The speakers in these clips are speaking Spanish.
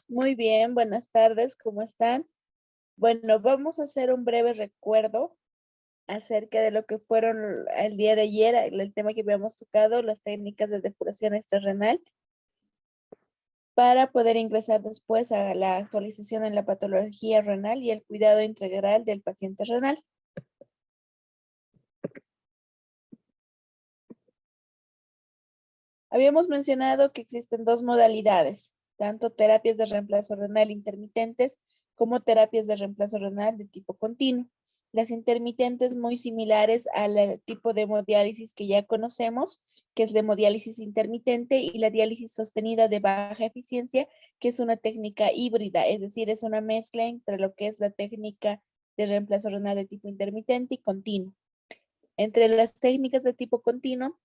Muy bien, buenas tardes, ¿cómo están? Bueno, vamos a hacer un breve recuerdo acerca de lo que fueron el día de ayer, el tema que habíamos tocado, las técnicas de depuración extrarrenal, para poder ingresar después a la actualización en la patología renal y el cuidado integral del paciente renal. Habíamos mencionado que existen dos modalidades, tanto terapias de reemplazo renal intermitentes como terapias de reemplazo renal de tipo continuo. Las intermitentes muy similares al tipo de hemodiálisis que ya conocemos, que es la hemodiálisis intermitente, y la diálisis sostenida de baja eficiencia, que es una técnica híbrida, es decir, es una mezcla entre lo que es la técnica de reemplazo renal de tipo intermitente y continuo. Entre las técnicas de tipo continuo,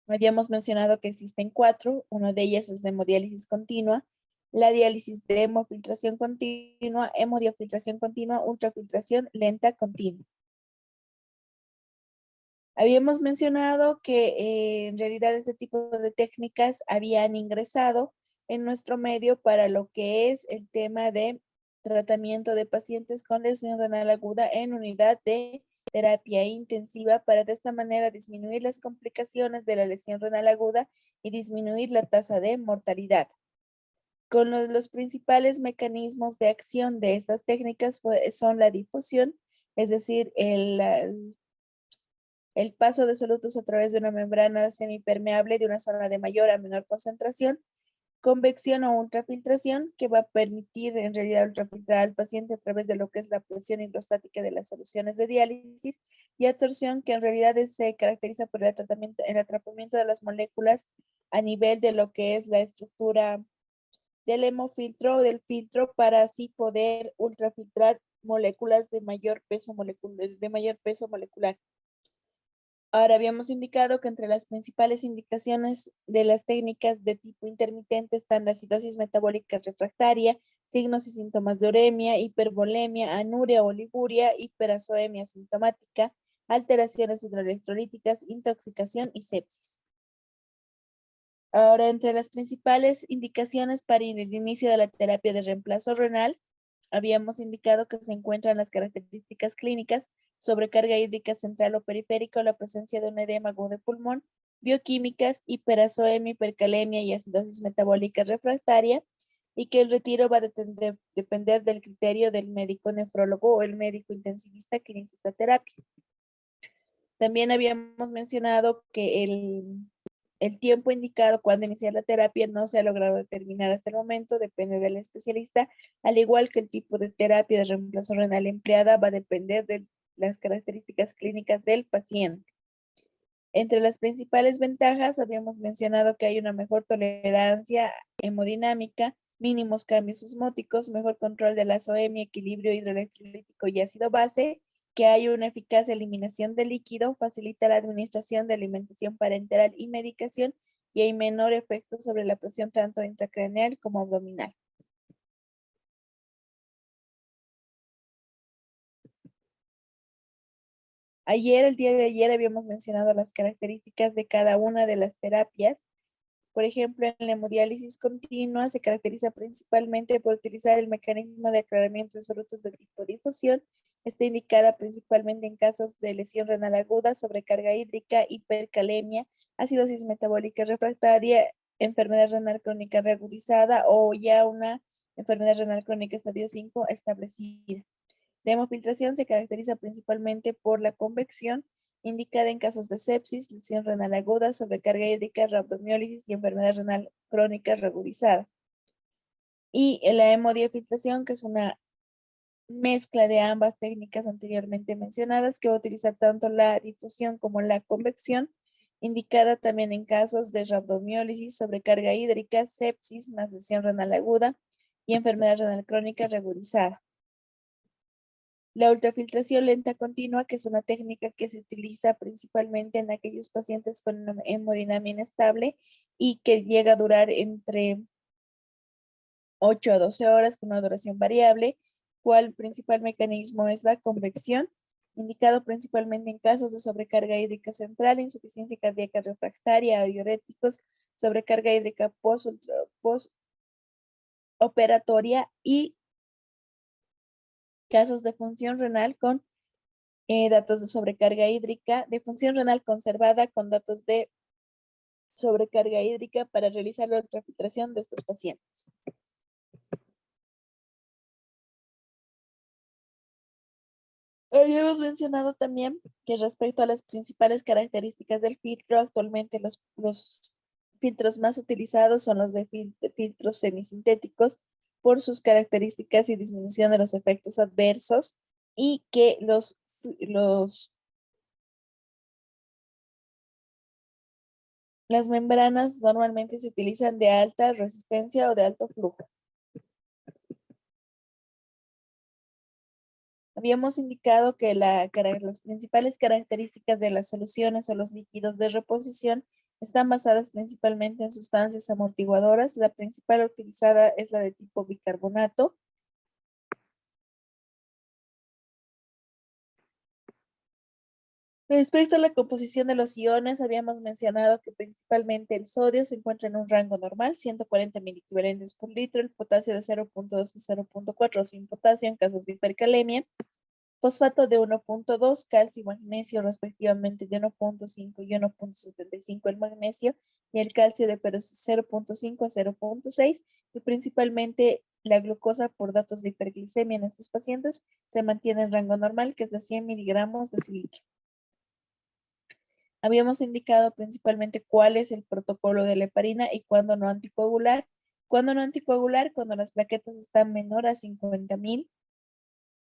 habíamos mencionado que existen cuatro, una de ellas es la hemodiálisis continua, la diálisis de hemofiltración continua, hemodiafiltración continua, ultrafiltración lenta continua. Habíamos mencionado que en realidad este tipo de técnicas habían ingresado en nuestro medio para lo que es el tema de tratamiento de pacientes con lesión renal aguda en unidad de terapia intensiva para de esta manera disminuir las complicaciones de la lesión renal aguda y disminuir la tasa de mortalidad. Con los principales mecanismos de acción de estas técnicas son la difusión, es decir, el paso de solutos a través de una membrana semipermeable de una zona de mayor a menor concentración, convección o ultrafiltración, que va a permitir en realidad ultrafiltrar al paciente a través de lo que es la presión hidrostática de las soluciones de diálisis, y absorción, que en realidad se caracteriza por el atrapamiento de las moléculas a nivel de lo que es la estructura del hemofiltro o del filtro para así poder ultrafiltrar moléculas de mayor peso molecular. Ahora habíamos indicado que entre las principales indicaciones de las técnicas de tipo intermitente están la acidosis metabólica refractaria, signos y síntomas de uremia, hipervolemia, anuria o oliguria, hiperazoemia sintomática, alteraciones hidroelectrolíticas, intoxicación y sepsis. Ahora, entre las principales indicaciones para el inicio de la terapia de reemplazo renal, habíamos indicado que se encuentran las características clínicas: sobrecarga hídrica central o periférica, o la presencia de un edema agudo de pulmón, bioquímicas, hiperazoemia, hipercalemia y acidosis metabólica refractaria, y que el retiro va a depender del criterio del médico nefrólogo o el médico intensivista que inicia esta terapia. También habíamos mencionado que el tiempo indicado cuando iniciar la terapia no se ha logrado determinar hasta el momento, depende del especialista, al igual que el tipo de terapia de reemplazo renal empleada va a depender de las características clínicas del paciente. Entre las principales ventajas habíamos mencionado que hay una mejor tolerancia hemodinámica, mínimos cambios osmóticos, mejor control de la azoemia, equilibrio hidroelectrolítico y ácido base, que hay una eficaz eliminación de líquido, facilita la administración de alimentación parenteral y medicación, y hay menor efecto sobre la presión tanto intracraneal como abdominal. El día de ayer, habíamos mencionado las características de cada una de las terapias. Por ejemplo, en la hemodiálisis continua se caracteriza principalmente por utilizar el mecanismo de aclaramiento de solutos de tipo difusión. Está indicada principalmente en casos de lesión renal aguda, sobrecarga hídrica, hipercalemia, acidosis metabólica refractaria, enfermedad renal crónica reagudizada o ya una enfermedad renal crónica estadio 5 establecida. La hemofiltración se caracteriza principalmente por la convección, indicada en casos de sepsis, lesión renal aguda, sobrecarga hídrica, rhabdomiólisis y enfermedad renal crónica reagudizada. Y la hemodiafiltración, que es una mezcla de ambas técnicas anteriormente mencionadas, que va a utilizar tanto la difusión como la convección, indicada también en casos de rhabdomiólisis, sobrecarga hídrica, sepsis más lesión renal aguda y enfermedad renal crónica reagudizada. La ultrafiltración lenta continua, que es una técnica que se utiliza principalmente en aquellos pacientes con hemodinamia inestable y que llega a durar entre 8 a 12 horas con una duración variable, cual principal mecanismo es la convección, indicado principalmente en casos de sobrecarga hídrica central, insuficiencia cardíaca refractaria o diuréticos, sobrecarga hídrica post operatoria y casos de función renal con datos de sobrecarga hídrica, de función renal conservada con datos de sobrecarga hídrica para realizar la ultrafiltración de estos pacientes. Habíamos mencionado también que respecto a las principales características del filtro, actualmente los filtros más utilizados son los de filtros semisintéticos por sus características y disminución de los efectos adversos, y que las membranas normalmente se utilizan de alta resistencia o de alto flujo. Habíamos indicado que las principales características de las soluciones o los líquidos de reposición están basadas principalmente en sustancias amortiguadoras. La principal utilizada es la de tipo bicarbonato. Respecto a la composición de los iones, habíamos mencionado que principalmente el sodio se encuentra en un rango normal, 140 miliequivalentes por litro, el potasio de 0.2 a 0.4 sin potasio en casos de hipercalemia, fosfato de 1.2, calcio y magnesio respectivamente de 1.5 y 1.75 el magnesio, y el calcio de 0.5 a 0.6, y principalmente la glucosa por datos de hiperglicemia en estos pacientes se mantiene en rango normal, que es de 100 miligramos de cilitro. Habíamos indicado principalmente cuál es el protocolo de la heparina y cuándo no anticoagular. Cuando no anticoagular, cuando las plaquetas están menor a 50.000,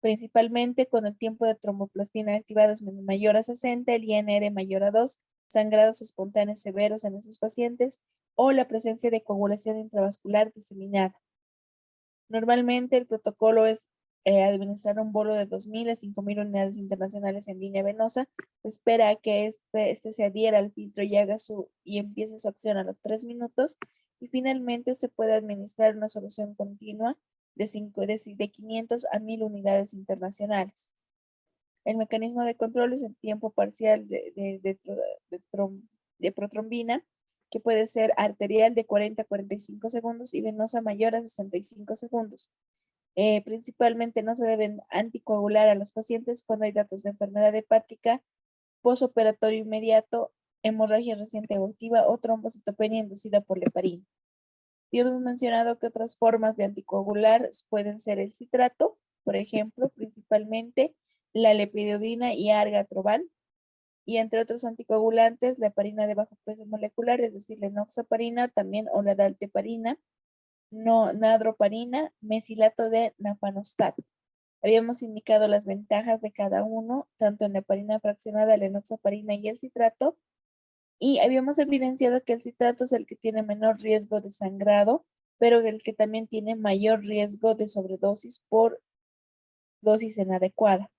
principalmente cuando el tiempo de tromboplastina activada es mayor a 60, el INR mayor a 2, sangrados espontáneos severos en esos pacientes, o la presencia de coagulación intravascular diseminada. Normalmente el protocolo es administrar un bolo de 2.000 a 5.000 unidades internacionales en línea venosa. Se espera que este se adhiera al filtro y empiece su acción a los 3 minutos. Y finalmente se puede administrar una solución continua de 500 a 1.000 unidades internacionales. El mecanismo de control es el tiempo parcial de protrombina, que puede ser arterial de 40 a 45 segundos y venosa mayor a 65 segundos. Principalmente no se deben anticoagular a los pacientes cuando hay datos de enfermedad hepática, posoperatorio inmediato, hemorragia reciente abortiva o trombocitopenia inducida por la heparina. Y hemos mencionado que otras formas de anticoagular pueden ser el citrato, por ejemplo, principalmente la lepidodina y argatroban, y entre otros anticoagulantes, la heparina de bajo peso molecular, es decir, la enoxaparina también, o la dalteparina, nadroparina, mesilato de nafanostat. Habíamos indicado las ventajas de cada uno, tanto en la heparina fraccionada, la enoxaparina y el citrato, y habíamos evidenciado que el citrato es el que tiene menor riesgo de sangrado, pero el que también tiene mayor riesgo de sobredosis por dosis inadecuada.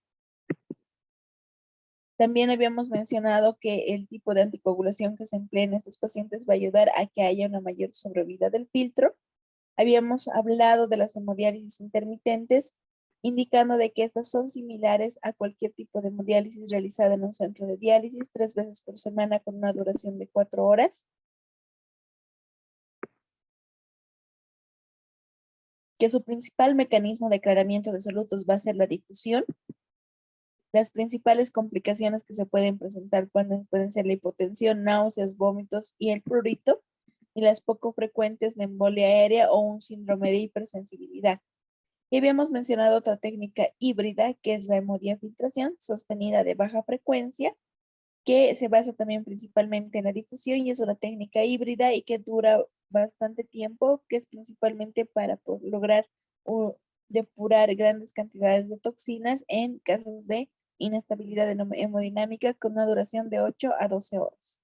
También habíamos mencionado que el tipo de anticoagulación que se emplea en estos pacientes va a ayudar a que haya una mayor sobrevida del filtro. Habíamos hablado de las hemodiálisis intermitentes, indicando de que estas son similares a cualquier tipo de hemodiálisis realizada en un centro de diálisis 3 veces por semana con una duración de 4 horas. Que su principal mecanismo de aclaramiento de solutos va a ser la difusión. Las principales complicaciones que se pueden presentar pueden ser la hipotensión, náuseas, vómitos y el prurito, y las poco frecuentes de embolia aérea o un síndrome de hipersensibilidad. Y habíamos mencionado otra técnica híbrida, que es la hemodiafiltración sostenida de baja frecuencia, que se basa también principalmente en la difusión y es una técnica híbrida y que dura bastante tiempo, que es principalmente para lograr depurar grandes cantidades de toxinas en casos de inestabilidad hemodinámica con una duración de 8 a 12 horas.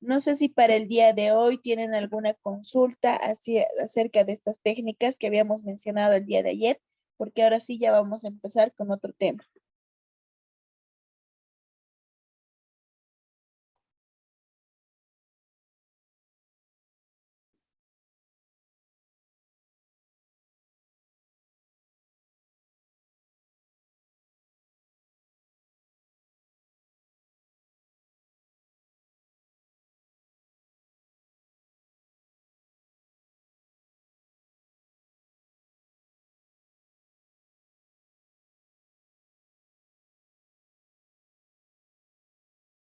No sé si para el día de hoy tienen alguna consulta acerca de estas técnicas que habíamos mencionado el día de ayer, porque ahora sí ya vamos a empezar con otro tema.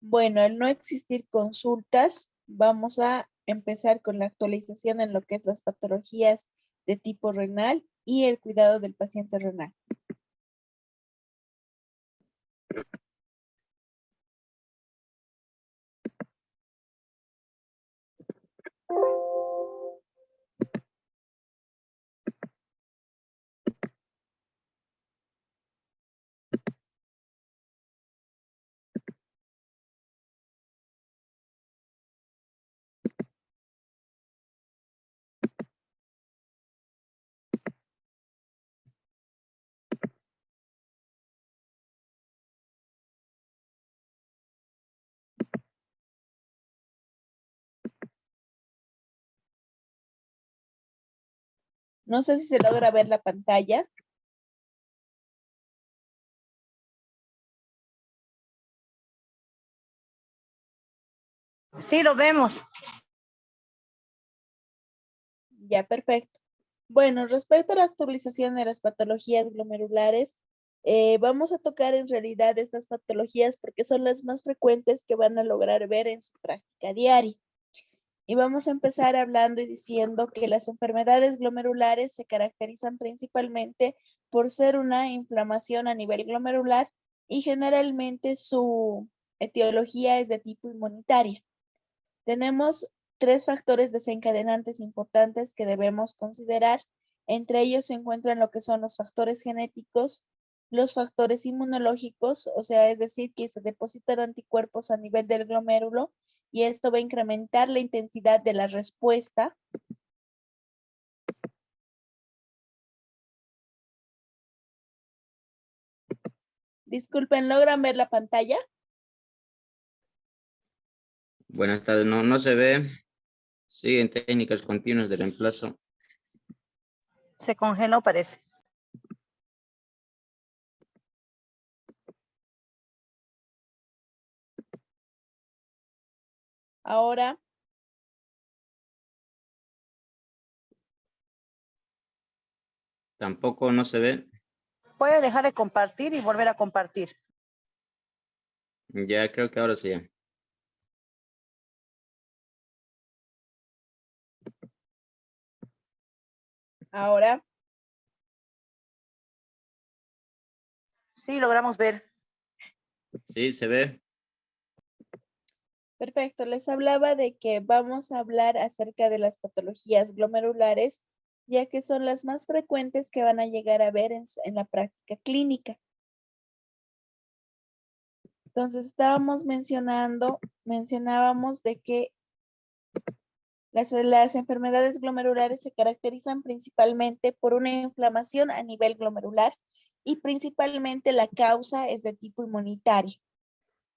Bueno, al no existir consultas, vamos a empezar con la actualización en lo que es las patologías de tipo renal y el cuidado del paciente renal. No sé si se logra ver la pantalla. Sí, lo vemos. Ya, perfecto. Bueno, respecto a la actualización de las patologías glomerulares, vamos a tocar en realidad estas patologías porque son las más frecuentes que van a lograr ver en su práctica diaria. Y vamos a empezar hablando y diciendo que las enfermedades glomerulares se caracterizan principalmente por ser una inflamación a nivel glomerular y generalmente su etiología es de tipo inmunitaria. Tenemos tres factores desencadenantes importantes que debemos considerar. Entre ellos se encuentran lo que son los factores genéticos, los factores inmunológicos, o sea, es decir, que se depositan anticuerpos a nivel del glomérulo y esto va a incrementar la intensidad de la respuesta. Disculpen, ¿logran ver la pantalla? Buenas tardes, no se ve. Siguen técnicas continuas de reemplazo. Se congeló, parece. Ahora, Tampoco no se ve. Puede dejar de compartir y volver a compartir. Ya creo que ahora sí. ahora. Sí, logramos ver. Sí, se ve. Perfecto, les hablaba de que vamos a hablar acerca de las patologías glomerulares, ya que son las más frecuentes que van a llegar a ver en la práctica clínica. Entonces estábamos mencionábamos de que las enfermedades glomerulares se caracterizan principalmente por una inflamación a nivel glomerular y principalmente la causa es de tipo inmunitario.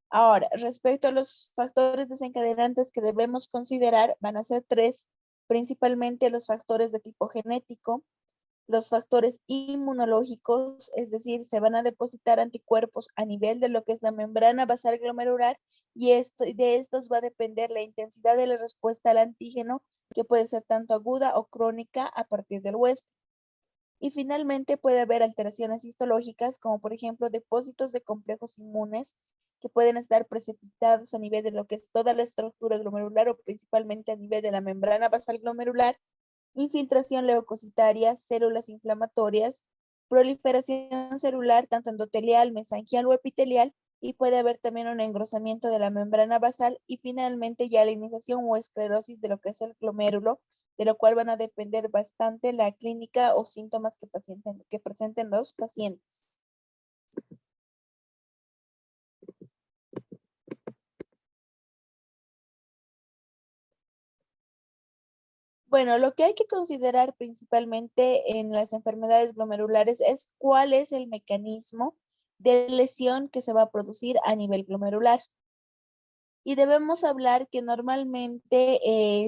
Ahora, respecto a los factores desencadenantes que debemos considerar, van a ser tres, principalmente los factores de tipo genético, los factores inmunológicos, es decir, se van a depositar anticuerpos a nivel de lo que es la membrana basal glomerular y de estos va a depender la intensidad de la respuesta al antígeno, que puede ser tanto aguda o crónica a partir del huésped. Y finalmente puede haber alteraciones histológicas, como por ejemplo depósitos de complejos inmunes que pueden estar precipitados a nivel de lo que es toda la estructura glomerular o principalmente a nivel de la membrana basal glomerular, infiltración leucocitaria, células inflamatorias, proliferación celular tanto endotelial, mesangial o epitelial, y puede haber también un engrosamiento de la membrana basal y finalmente ya la iniciación o esclerosis de lo que es el glomérulo, de lo cual van a depender bastante la clínica o síntomas que presenten los pacientes. Bueno, lo que hay que considerar principalmente en las enfermedades glomerulares es cuál es el mecanismo de lesión que se va a producir a nivel glomerular. Y debemos hablar que normalmente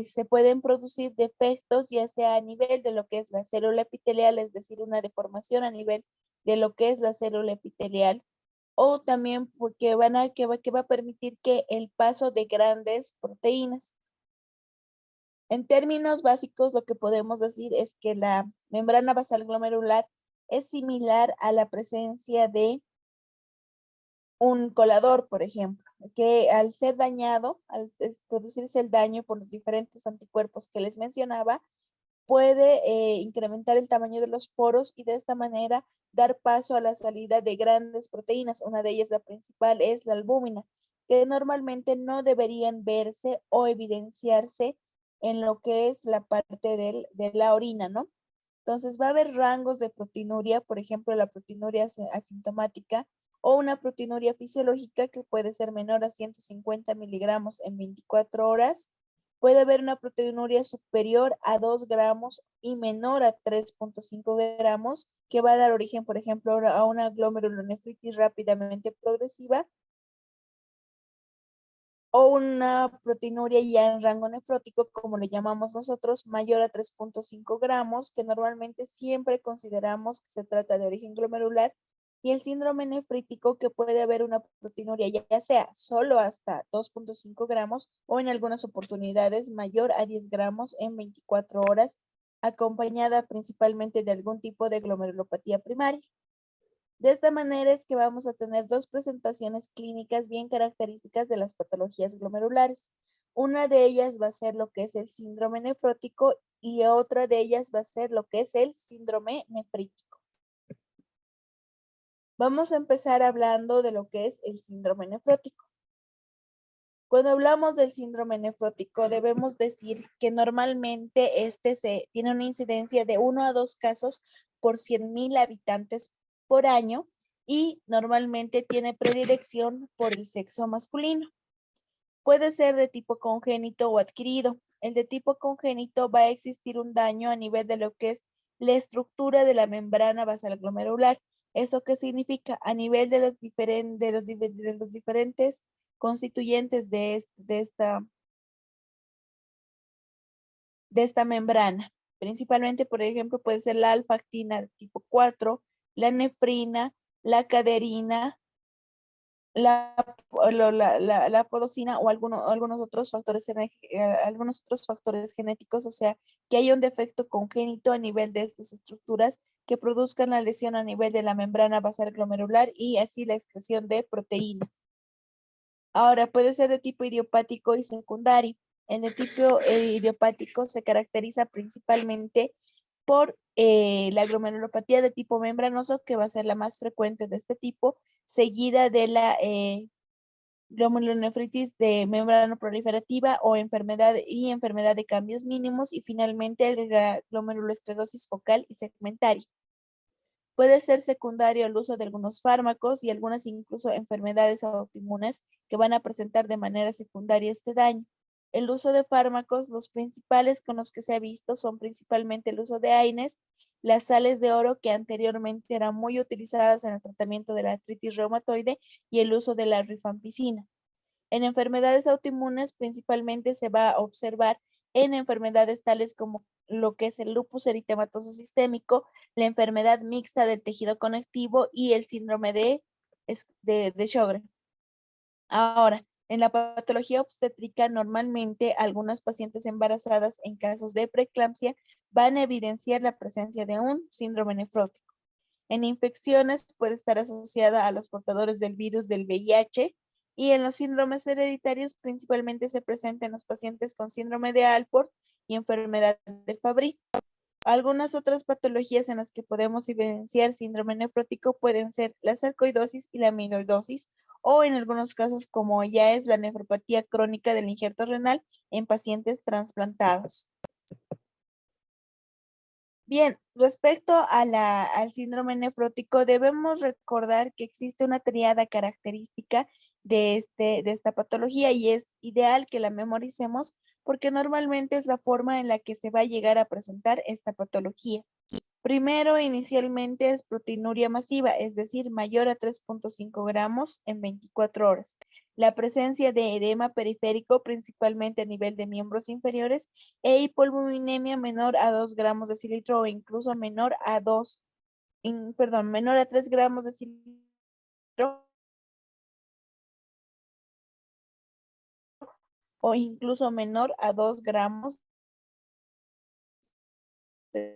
se pueden producir defectos, ya sea a nivel de lo que es la célula epitelial, es decir, una deformación a nivel de lo que es la célula epitelial, o también porque que va a permitir que el paso de grandes proteínas. En términos básicos, lo que podemos decir es que la membrana basal glomerular es similar a la presencia de un colador, por ejemplo. que al ser dañado, al producirse el daño por los diferentes anticuerpos que les mencionaba, puede incrementar el tamaño de los poros y de esta manera dar paso a la salida de grandes proteínas. Una de ellas, la principal, es la albúmina, que normalmente no deberían verse o evidenciarse en lo que es la parte de la orina, ¿no? Entonces va a haber rangos de proteinuria, por ejemplo, la proteinuria asintomática o una proteinuria fisiológica que puede ser menor a 150 miligramos en 24 horas. Puede haber una proteinuria superior a 2 gramos y menor a 3.5 gramos, que va a dar origen, por ejemplo, a una glomerulonefritis rápidamente progresiva o una proteinuria ya en rango nefrótico, como le llamamos nosotros, mayor a 3.5 gramos, que normalmente siempre consideramos que se trata de origen glomerular, y el síndrome nefrítico, que puede haber una proteinuria ya sea solo hasta 2.5 gramos o en algunas oportunidades mayor a 10 gramos en 24 horas, acompañada principalmente de algún tipo de glomerulopatía primaria. De esta manera es que vamos a tener dos presentaciones clínicas bien características de las patologías glomerulares. Una de ellas va a ser lo que es el síndrome nefrótico y otra de ellas va a ser lo que es el síndrome nefrítico. Vamos a empezar hablando de lo que es el síndrome nefrótico. Cuando hablamos del síndrome nefrótico, debemos decir que normalmente tiene una incidencia de 1 a 2 casos por 100,000 habitantes por año y normalmente tiene predilección por el sexo masculino. Puede ser de tipo congénito o adquirido. El de tipo congénito va a existir un daño a nivel de lo que es la estructura de la membrana basal glomerular. ¿Eso qué significa? A nivel de los diferentes constituyentes de esta membrana. Principalmente, por ejemplo, puede ser la alfa-actina de tipo 4, la nefrina, la caderina, la podosina o algunos otros factores genéticos, o sea, que haya un defecto congénito a nivel de estas estructuras que produzcan la lesión a nivel de la membrana basal glomerular y así la excreción de proteína. Ahora, puede ser de tipo idiopático y secundario. En el tipo idiopático se caracteriza principalmente por la glomerulopatía de tipo membranoso, que va a ser la más frecuente de este tipo, seguida de la glomerulonefritis de membrana proliferativa o enfermedad de cambios mínimos, y finalmente la glomerulosclerosis focal y segmentaria. Puede ser secundario al uso de algunos fármacos y algunas incluso enfermedades autoinmunes que van a presentar de manera secundaria este daño. El uso de fármacos, los principales con los que se ha visto son principalmente el uso de AINES, las sales de oro que anteriormente eran muy utilizadas en el tratamiento de la artritis reumatoide y el uso de la rifampicina. En enfermedades autoinmunes principalmente se va a observar en enfermedades tales como lo que es el lupus eritematoso sistémico, la enfermedad mixta del tejido conectivo y el síndrome de Sjögren. Ahora, en la patología obstétrica, normalmente algunas pacientes embarazadas en casos de preeclampsia van a evidenciar la presencia de un síndrome nefrótico. En infecciones puede estar asociada a los portadores del virus del VIH, y en los síndromes hereditarios principalmente se presenta en los pacientes con síndrome de Alport y enfermedad de Fabry. Algunas otras patologías en las que podemos evidenciar síndrome nefrótico pueden ser la sarcoidosis y la amiloidosis, o en algunos casos como ya es la nefropatía crónica del injerto renal en pacientes trasplantados. Bien, respecto al síndrome nefrótico, debemos recordar que existe una triada característica de esta patología, y es ideal que la memoricemos porque normalmente es la forma en la que se va a llegar a presentar esta patología. Primero, inicialmente es proteinuria masiva, es decir, mayor a 3.5 gramos en 24 horas. La presencia de edema periférico, principalmente a nivel de miembros inferiores, e hipoliminemia menor a 2 gramos de cilitro o incluso menor a 3 gramos de cilitro o incluso menor a 2 gramos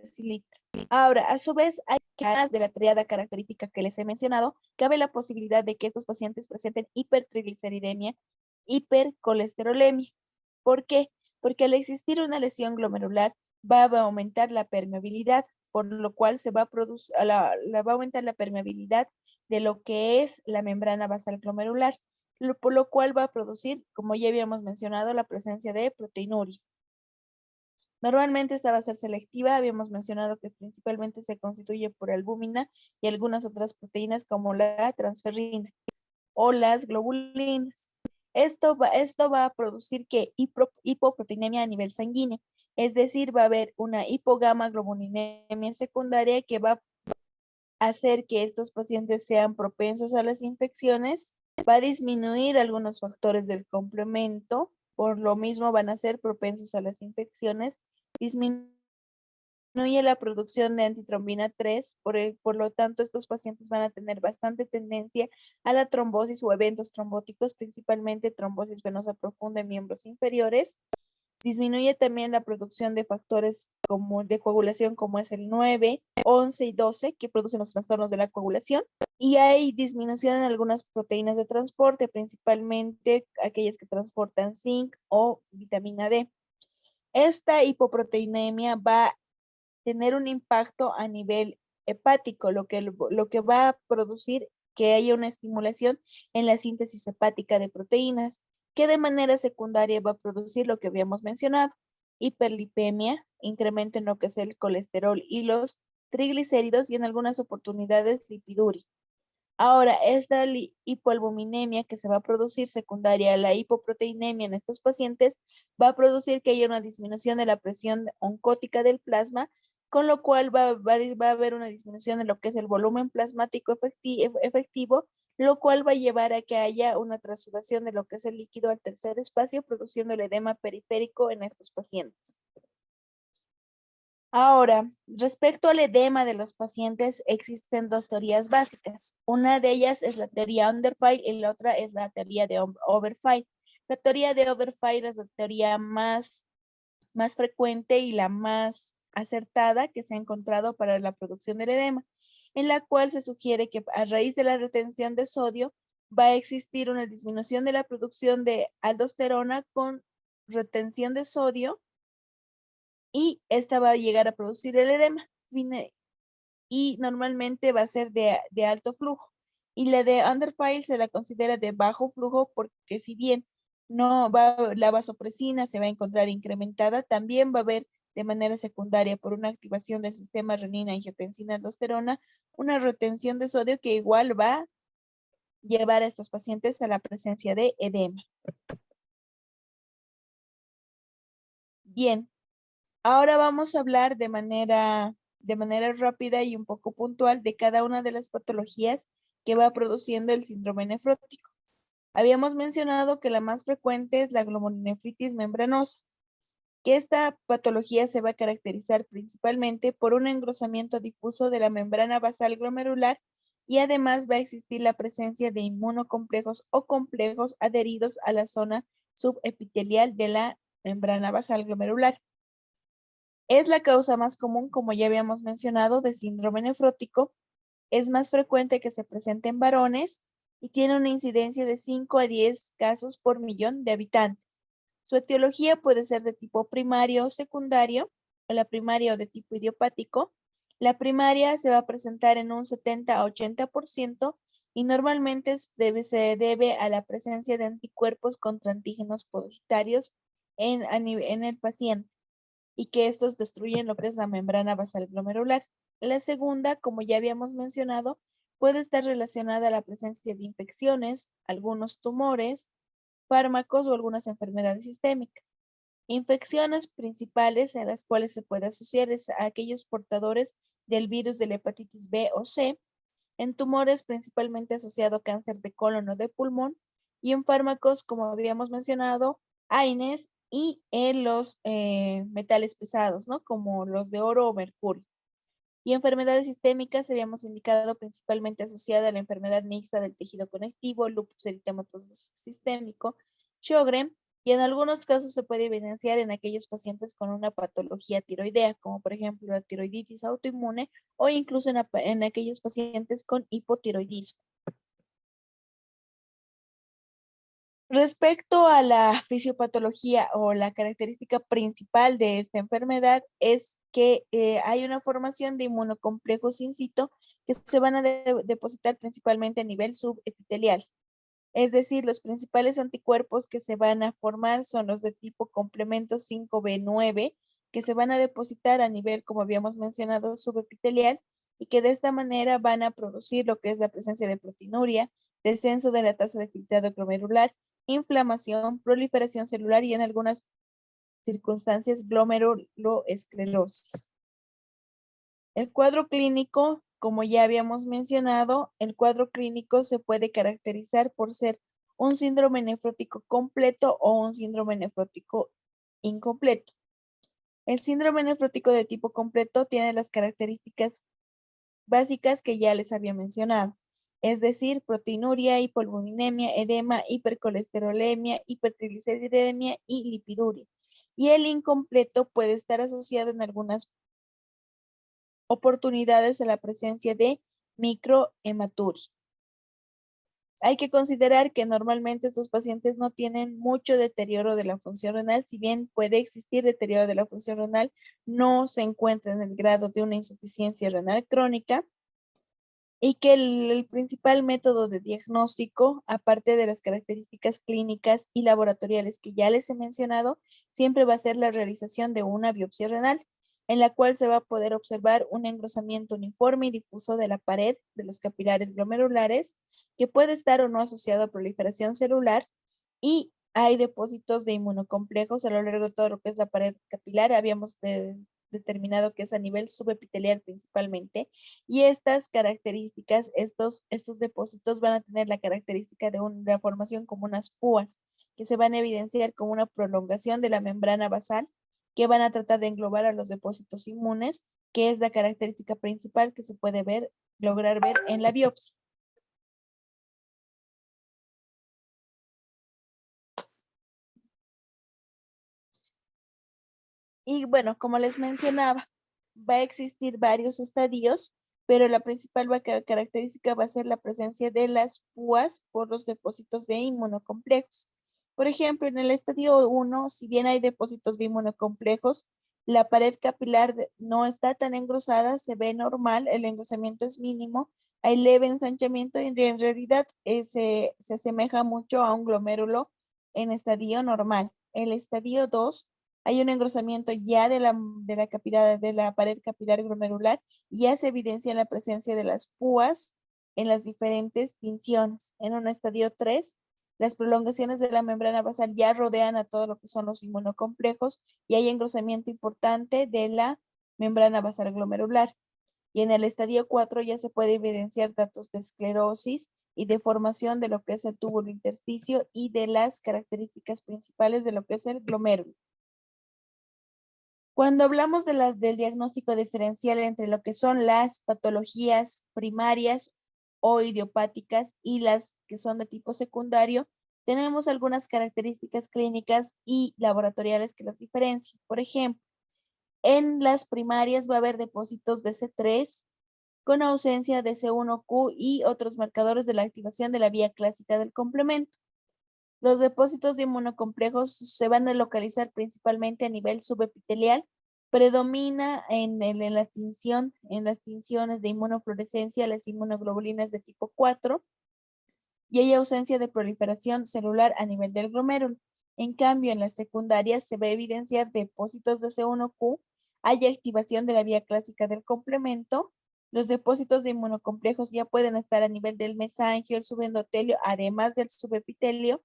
Silita. Ahora, a su vez, hay además de la triada característica que les he mencionado, cabe la posibilidad de que estos pacientes presenten hipertrigliceridemia, hipercolesterolemia. ¿Por qué? Porque al existir una lesión glomerular va a aumentar la permeabilidad, por lo cual se va a producir, va a aumentar la permeabilidad de lo que es la membrana basal glomerular, por lo cual va a producir, como ya habíamos mencionado, la presencia de proteinuria. Normalmente esta va a ser selectiva, habíamos mencionado que principalmente se constituye por albúmina y algunas otras proteínas como la transferrina o las globulinas. Esto va a producir que hipoproteinemia a nivel sanguíneo, es decir, va a haber una hipogama globulinemia secundaria que va a hacer que estos pacientes sean propensos a las infecciones, va a disminuir algunos factores del complemento, por lo mismo van a ser propensos a las infecciones, disminuye la producción de antitrombina 3, por lo tanto estos pacientes van a tener bastante tendencia a la trombosis o eventos trombóticos, principalmente trombosis venosa profunda en miembros inferiores. Disminuye también la producción de factores como de coagulación como es el 9, 11 y 12 que producen los trastornos de la coagulación. Y hay disminución en algunas proteínas de transporte, principalmente aquellas que transportan zinc o vitamina D. Esta hipoproteinemia va a tener un impacto a nivel hepático, lo que va a producir que haya una estimulación en la síntesis hepática de proteínas, que de manera secundaria va a producir lo que habíamos mencionado, hiperlipemia, incremento en lo que es el colesterol y los triglicéridos y en algunas oportunidades lipiduria. Ahora, esta hipoalbuminemia que se va a producir secundaria a la hipoproteinemia en estos pacientes va a producir que haya una disminución de la presión oncótica del plasma, con lo cual va a haber una disminución de lo que es el volumen plasmático efectivo, lo cual va a llevar a que haya una transudación de lo que es el líquido al tercer espacio, produciendo el edema periférico en estos pacientes. Ahora, respecto al edema de los pacientes, existen dos teorías básicas. Una de ellas es la teoría Underfile y la otra es la teoría de Overfile. La teoría de Overfile es la teoría más frecuente y la más acertada que se ha encontrado para la producción del edema, en la cual se sugiere que a raíz de la retención de sodio va a existir una disminución de la producción de aldosterona con retención de sodio y esta va a llegar a producir el edema y normalmente va a ser de alto flujo. Y la de Underfile se la considera de bajo flujo porque si bien no va, la vasopresina se va a encontrar incrementada, también va a haber de manera secundaria por una activación del sistema renina, angiotensina, aldosterona, una retención de sodio que igual va a llevar a estos pacientes a la presencia de edema. Bien, ahora vamos a hablar de manera rápida y un poco puntual de cada una de las patologías que va produciendo el síndrome nefrótico. Habíamos mencionado que la más frecuente es la glomerulonefritis membranosa, que esta patología se va a caracterizar principalmente por un engrosamiento difuso de la membrana basal glomerular y además va a existir la presencia de inmunocomplejos o complejos adheridos a la zona subepitelial de la membrana basal glomerular. Es la causa más común, como ya habíamos mencionado, de síndrome nefrótico. Es más frecuente que se presente en varones y tiene una incidencia de 5 a 10 casos por millón de habitantes. Su etiología puede ser de tipo primario o secundario, o la primaria o de tipo idiopático. La primaria se va a presentar en un 70 a 80% y normalmente se debe a la presencia de anticuerpos contra antígenos positarios en el paciente y que estos destruyen lo que es la membrana basal glomerular. La segunda, como ya habíamos mencionado, puede estar relacionada a la presencia de infecciones, algunos tumores, fármacos o algunas enfermedades sistémicas. Infecciones principales en las cuales se puede asociar es a aquellos portadores del virus de la hepatitis B o C, en tumores principalmente asociado a cáncer de colon o de pulmón, y en fármacos, como habíamos mencionado, AINES y en los metales pesados, ¿no? Como los de oro o mercurio. Y enfermedades sistémicas habíamos indicado principalmente asociada a la enfermedad mixta del tejido conectivo, lupus eritematoso sistémico, Sjögren Y en algunos casos se puede evidenciar en aquellos pacientes con una patología tiroidea, como por ejemplo la tiroiditis autoinmune o incluso en aquellos pacientes con hipotiroidismo. Respecto a la fisiopatología o la característica principal de esta enfermedad es que hay una formación de inmunocomplejos in situ que se van a depositar principalmente a nivel subepitelial. Es decir, los principales anticuerpos que se van a formar son los de tipo complemento 5B9, que se van a depositar a nivel, como habíamos mencionado, subepitelial, y que de esta manera van a producir lo que es la presencia de proteinuria, descenso de la tasa de filtrado glomerular, inflamación, proliferación celular y en algunas circunstancias glomeruloesclerosis. El cuadro clínico, como ya habíamos mencionado, el cuadro clínico se puede caracterizar por ser un síndrome nefrótico completo o un síndrome nefrótico incompleto. El síndrome nefrótico de tipo completo tiene las características básicas que ya les había mencionado, es decir, proteinuria, hipolipeminemia, edema, hipercolesterolemia, hipertrigliceridemia y lipiduria. Y el incompleto puede estar asociado en algunas oportunidades a la presencia de microhematuria. Hay que considerar que normalmente estos pacientes no tienen mucho deterioro de la función renal, si bien puede existir deterioro de la función renal, no se encuentra en el grado de una insuficiencia renal crónica y que el principal método de diagnóstico, aparte de las características clínicas y laboratoriales que ya les he mencionado, siempre va a ser la realización de una biopsia renal, en la cual se va a poder observar un engrosamiento uniforme y difuso de la pared de los capilares glomerulares, que puede estar o no asociado a proliferación celular, y hay depósitos de inmunocomplejos a lo largo de todo lo que es la pared capilar. Habíamos determinado que es a nivel subepitelial principalmente, y estas características, estos depósitos van a tener la característica de una formación como unas púas, que se van a evidenciar como una prolongación de la membrana basal, que van a tratar de englobar a los depósitos inmunes, que es la característica principal que se puede lograr ver en la biopsia. Y bueno, como les mencionaba, va a existir varios estadios, pero la principal característica va a ser la presencia de las púas por los depósitos de inmunocomplejos. Por ejemplo, en el estadio 1, si bien hay depósitos de inmunocomplejos, la pared capilar no está tan engrosada, se ve normal, el engrosamiento es mínimo, hay leve ensanchamiento y en realidad se asemeja mucho a un glomérulo en estadio normal. El estadio 2 hay un engrosamiento ya de la pared capilar glomerular y ya se evidencia la presencia de las púas en las diferentes tinciones. En un estadio 3, las prolongaciones de la membrana basal ya rodean a todo lo que son los inmunocomplejos y hay engrosamiento importante de la membrana basal glomerular. Y en el estadio 4 ya se puede evidenciar datos de esclerosis y de formación de lo que es el túbulo intersticio y de las características principales de lo que es el glomérulo. Cuando hablamos del diagnóstico diferencial entre lo que son las patologías primarias o idiopáticas y las que son de tipo secundario, tenemos algunas características clínicas y laboratoriales que las diferencian. Por ejemplo, en las primarias va a haber depósitos de C3 con ausencia de C1Q y otros marcadores de la activación de la vía clásica del complemento. Los depósitos de inmunocomplejos se van a localizar principalmente a nivel subepitelial. Predomina en las tinciones de inmunofluorescencia, las inmunoglobulinas de tipo 4, y hay ausencia de proliferación celular a nivel del glomérulo. En cambio, en las secundarias se va a evidenciar depósitos de C1Q, hay activación de la vía clásica del complemento. Los depósitos de inmunocomplejos ya pueden estar a nivel del mesangio, el subendotelio, además del subepitelio.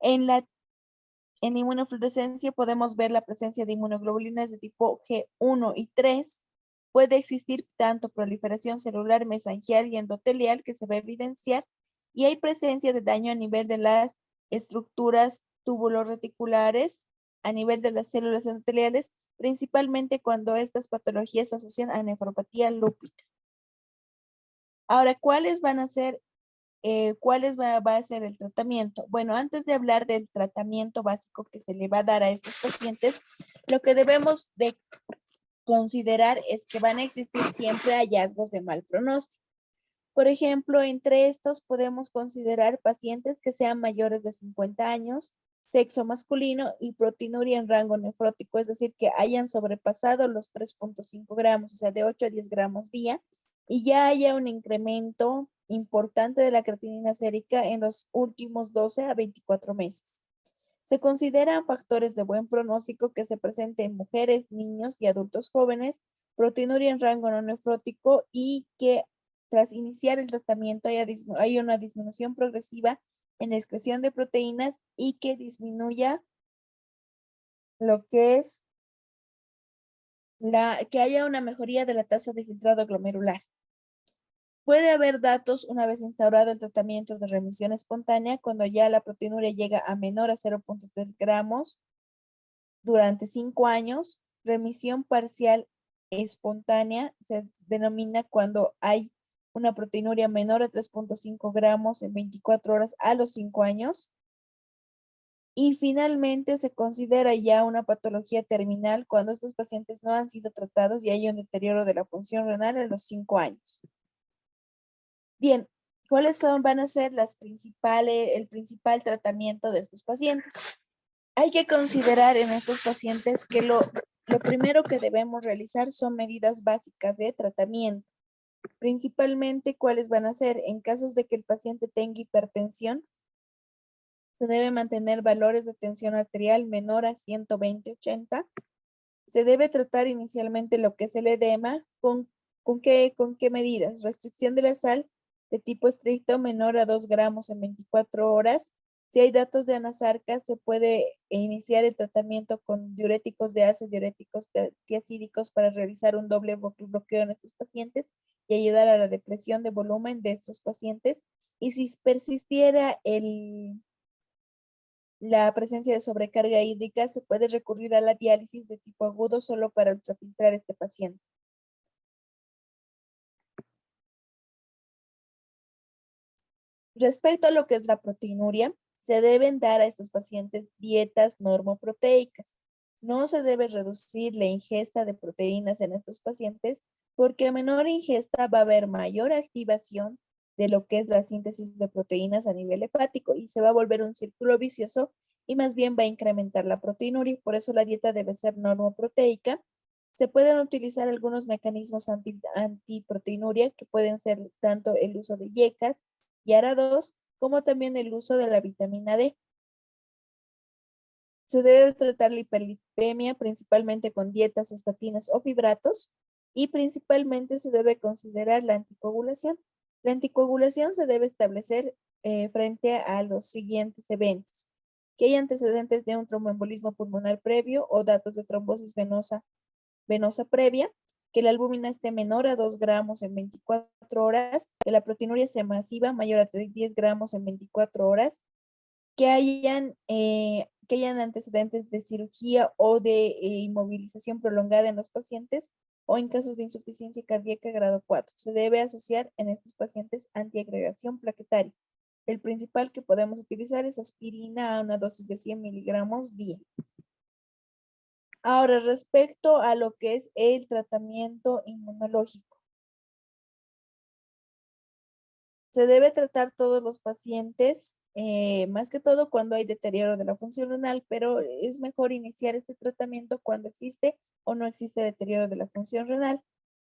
En inmunofluorescencia podemos ver la presencia de inmunoglobulinas de tipo G1 y 3. Puede existir tanto proliferación celular mesangial y endotelial que se va a evidenciar, y hay presencia de daño a nivel de las estructuras tubuloreticulares, a nivel de las células endoteliales, principalmente cuando estas patologías se asocian a nefropatía lúpica. Ahora, ¿cuáles van a ser va a ser el tratamiento? Bueno, antes de hablar del tratamiento básico que se le va a dar a estos pacientes, lo que debemos de considerar es que van a existir siempre hallazgos de mal pronóstico. Por ejemplo, entre estos podemos considerar pacientes que sean mayores de 50 años, sexo masculino y proteinuria en rango nefrótico, es decir, que hayan sobrepasado los 3.5 gramos, o sea, de 8 a 10 gramos día, y ya haya un incremento importante de la creatinina sérica en los últimos 12 a 24 meses. Se consideran factores de buen pronóstico que se presenten en mujeres, niños y adultos jóvenes, proteinuria en rango no nefrótico y que tras iniciar el tratamiento hay una disminución progresiva en la excreción de proteínas y que disminuya lo que es que haya una mejoría de la tasa de filtrado glomerular. Puede haber datos una vez instaurado el tratamiento de remisión espontánea cuando ya la proteinuria llega a menor a 0.3 gramos durante 5 años. Remisión parcial espontánea se denomina cuando hay una proteinuria menor a 3.5 gramos en 24 horas a los 5 años. Y finalmente se considera ya una patología terminal cuando estos pacientes no han sido tratados y hay un deterioro de la función renal a los 5 años. Bien, ¿cuáles van a ser el principal tratamiento de estos pacientes? Hay que considerar en estos pacientes que lo primero que debemos realizar son medidas básicas de tratamiento. Principalmente, ¿cuáles van a ser? En casos de que el paciente tenga hipertensión, se debe mantener valores de tensión arterial menor a 120/80. Se debe tratar inicialmente lo que es el edema. ¿Con qué medidas? Restricción de la sal de tipo estricto menor a 2 gramos en 24 horas. Si hay datos de anasarca, se puede iniciar el tratamiento con diuréticos de ACE, diuréticos tiacídicos para realizar un doble bloqueo en estos pacientes y ayudar a la depresión de volumen de estos pacientes. Y si persistiera la presencia de sobrecarga hídrica, se puede recurrir a la diálisis de tipo agudo solo para ultrafiltrar a este paciente. Respecto a lo que es la proteinuria, se deben dar a estos pacientes dietas normoproteicas. No se debe reducir la ingesta de proteínas en estos pacientes porque a menor ingesta va a haber mayor activación de lo que es la síntesis de proteínas a nivel hepático y se va a volver un círculo vicioso y más bien va a incrementar la proteinuria. Por eso la dieta debe ser normoproteica. Se pueden utilizar algunos mecanismos antiproteinuria que pueden ser tanto el uso de IECAS y ARA2, como también el uso de la vitamina D. Se debe tratar la hiperlipemia principalmente con dietas estatinas o fibratos y principalmente se debe considerar la anticoagulación. La anticoagulación se debe establecer frente a los siguientes eventos: que hay antecedentes de un tromboembolismo pulmonar previo o datos de trombosis venosa previa, que la albúmina esté menor a 2 gramos en 24 horas, que la proteinuria sea masiva mayor a 10 gramos en 24 horas, que hayan antecedentes de cirugía o de inmovilización prolongada en los pacientes o en casos de insuficiencia cardíaca grado 4. Se debe asociar en estos pacientes antiagregación plaquetaria. El principal que podemos utilizar es aspirina a una dosis de 100 miligramos día. Ahora, respecto a lo que es el tratamiento inmunológico. Se debe tratar todos los pacientes, más que todo cuando hay deterioro de la función renal, pero es mejor iniciar este tratamiento cuando existe o no existe deterioro de la función renal.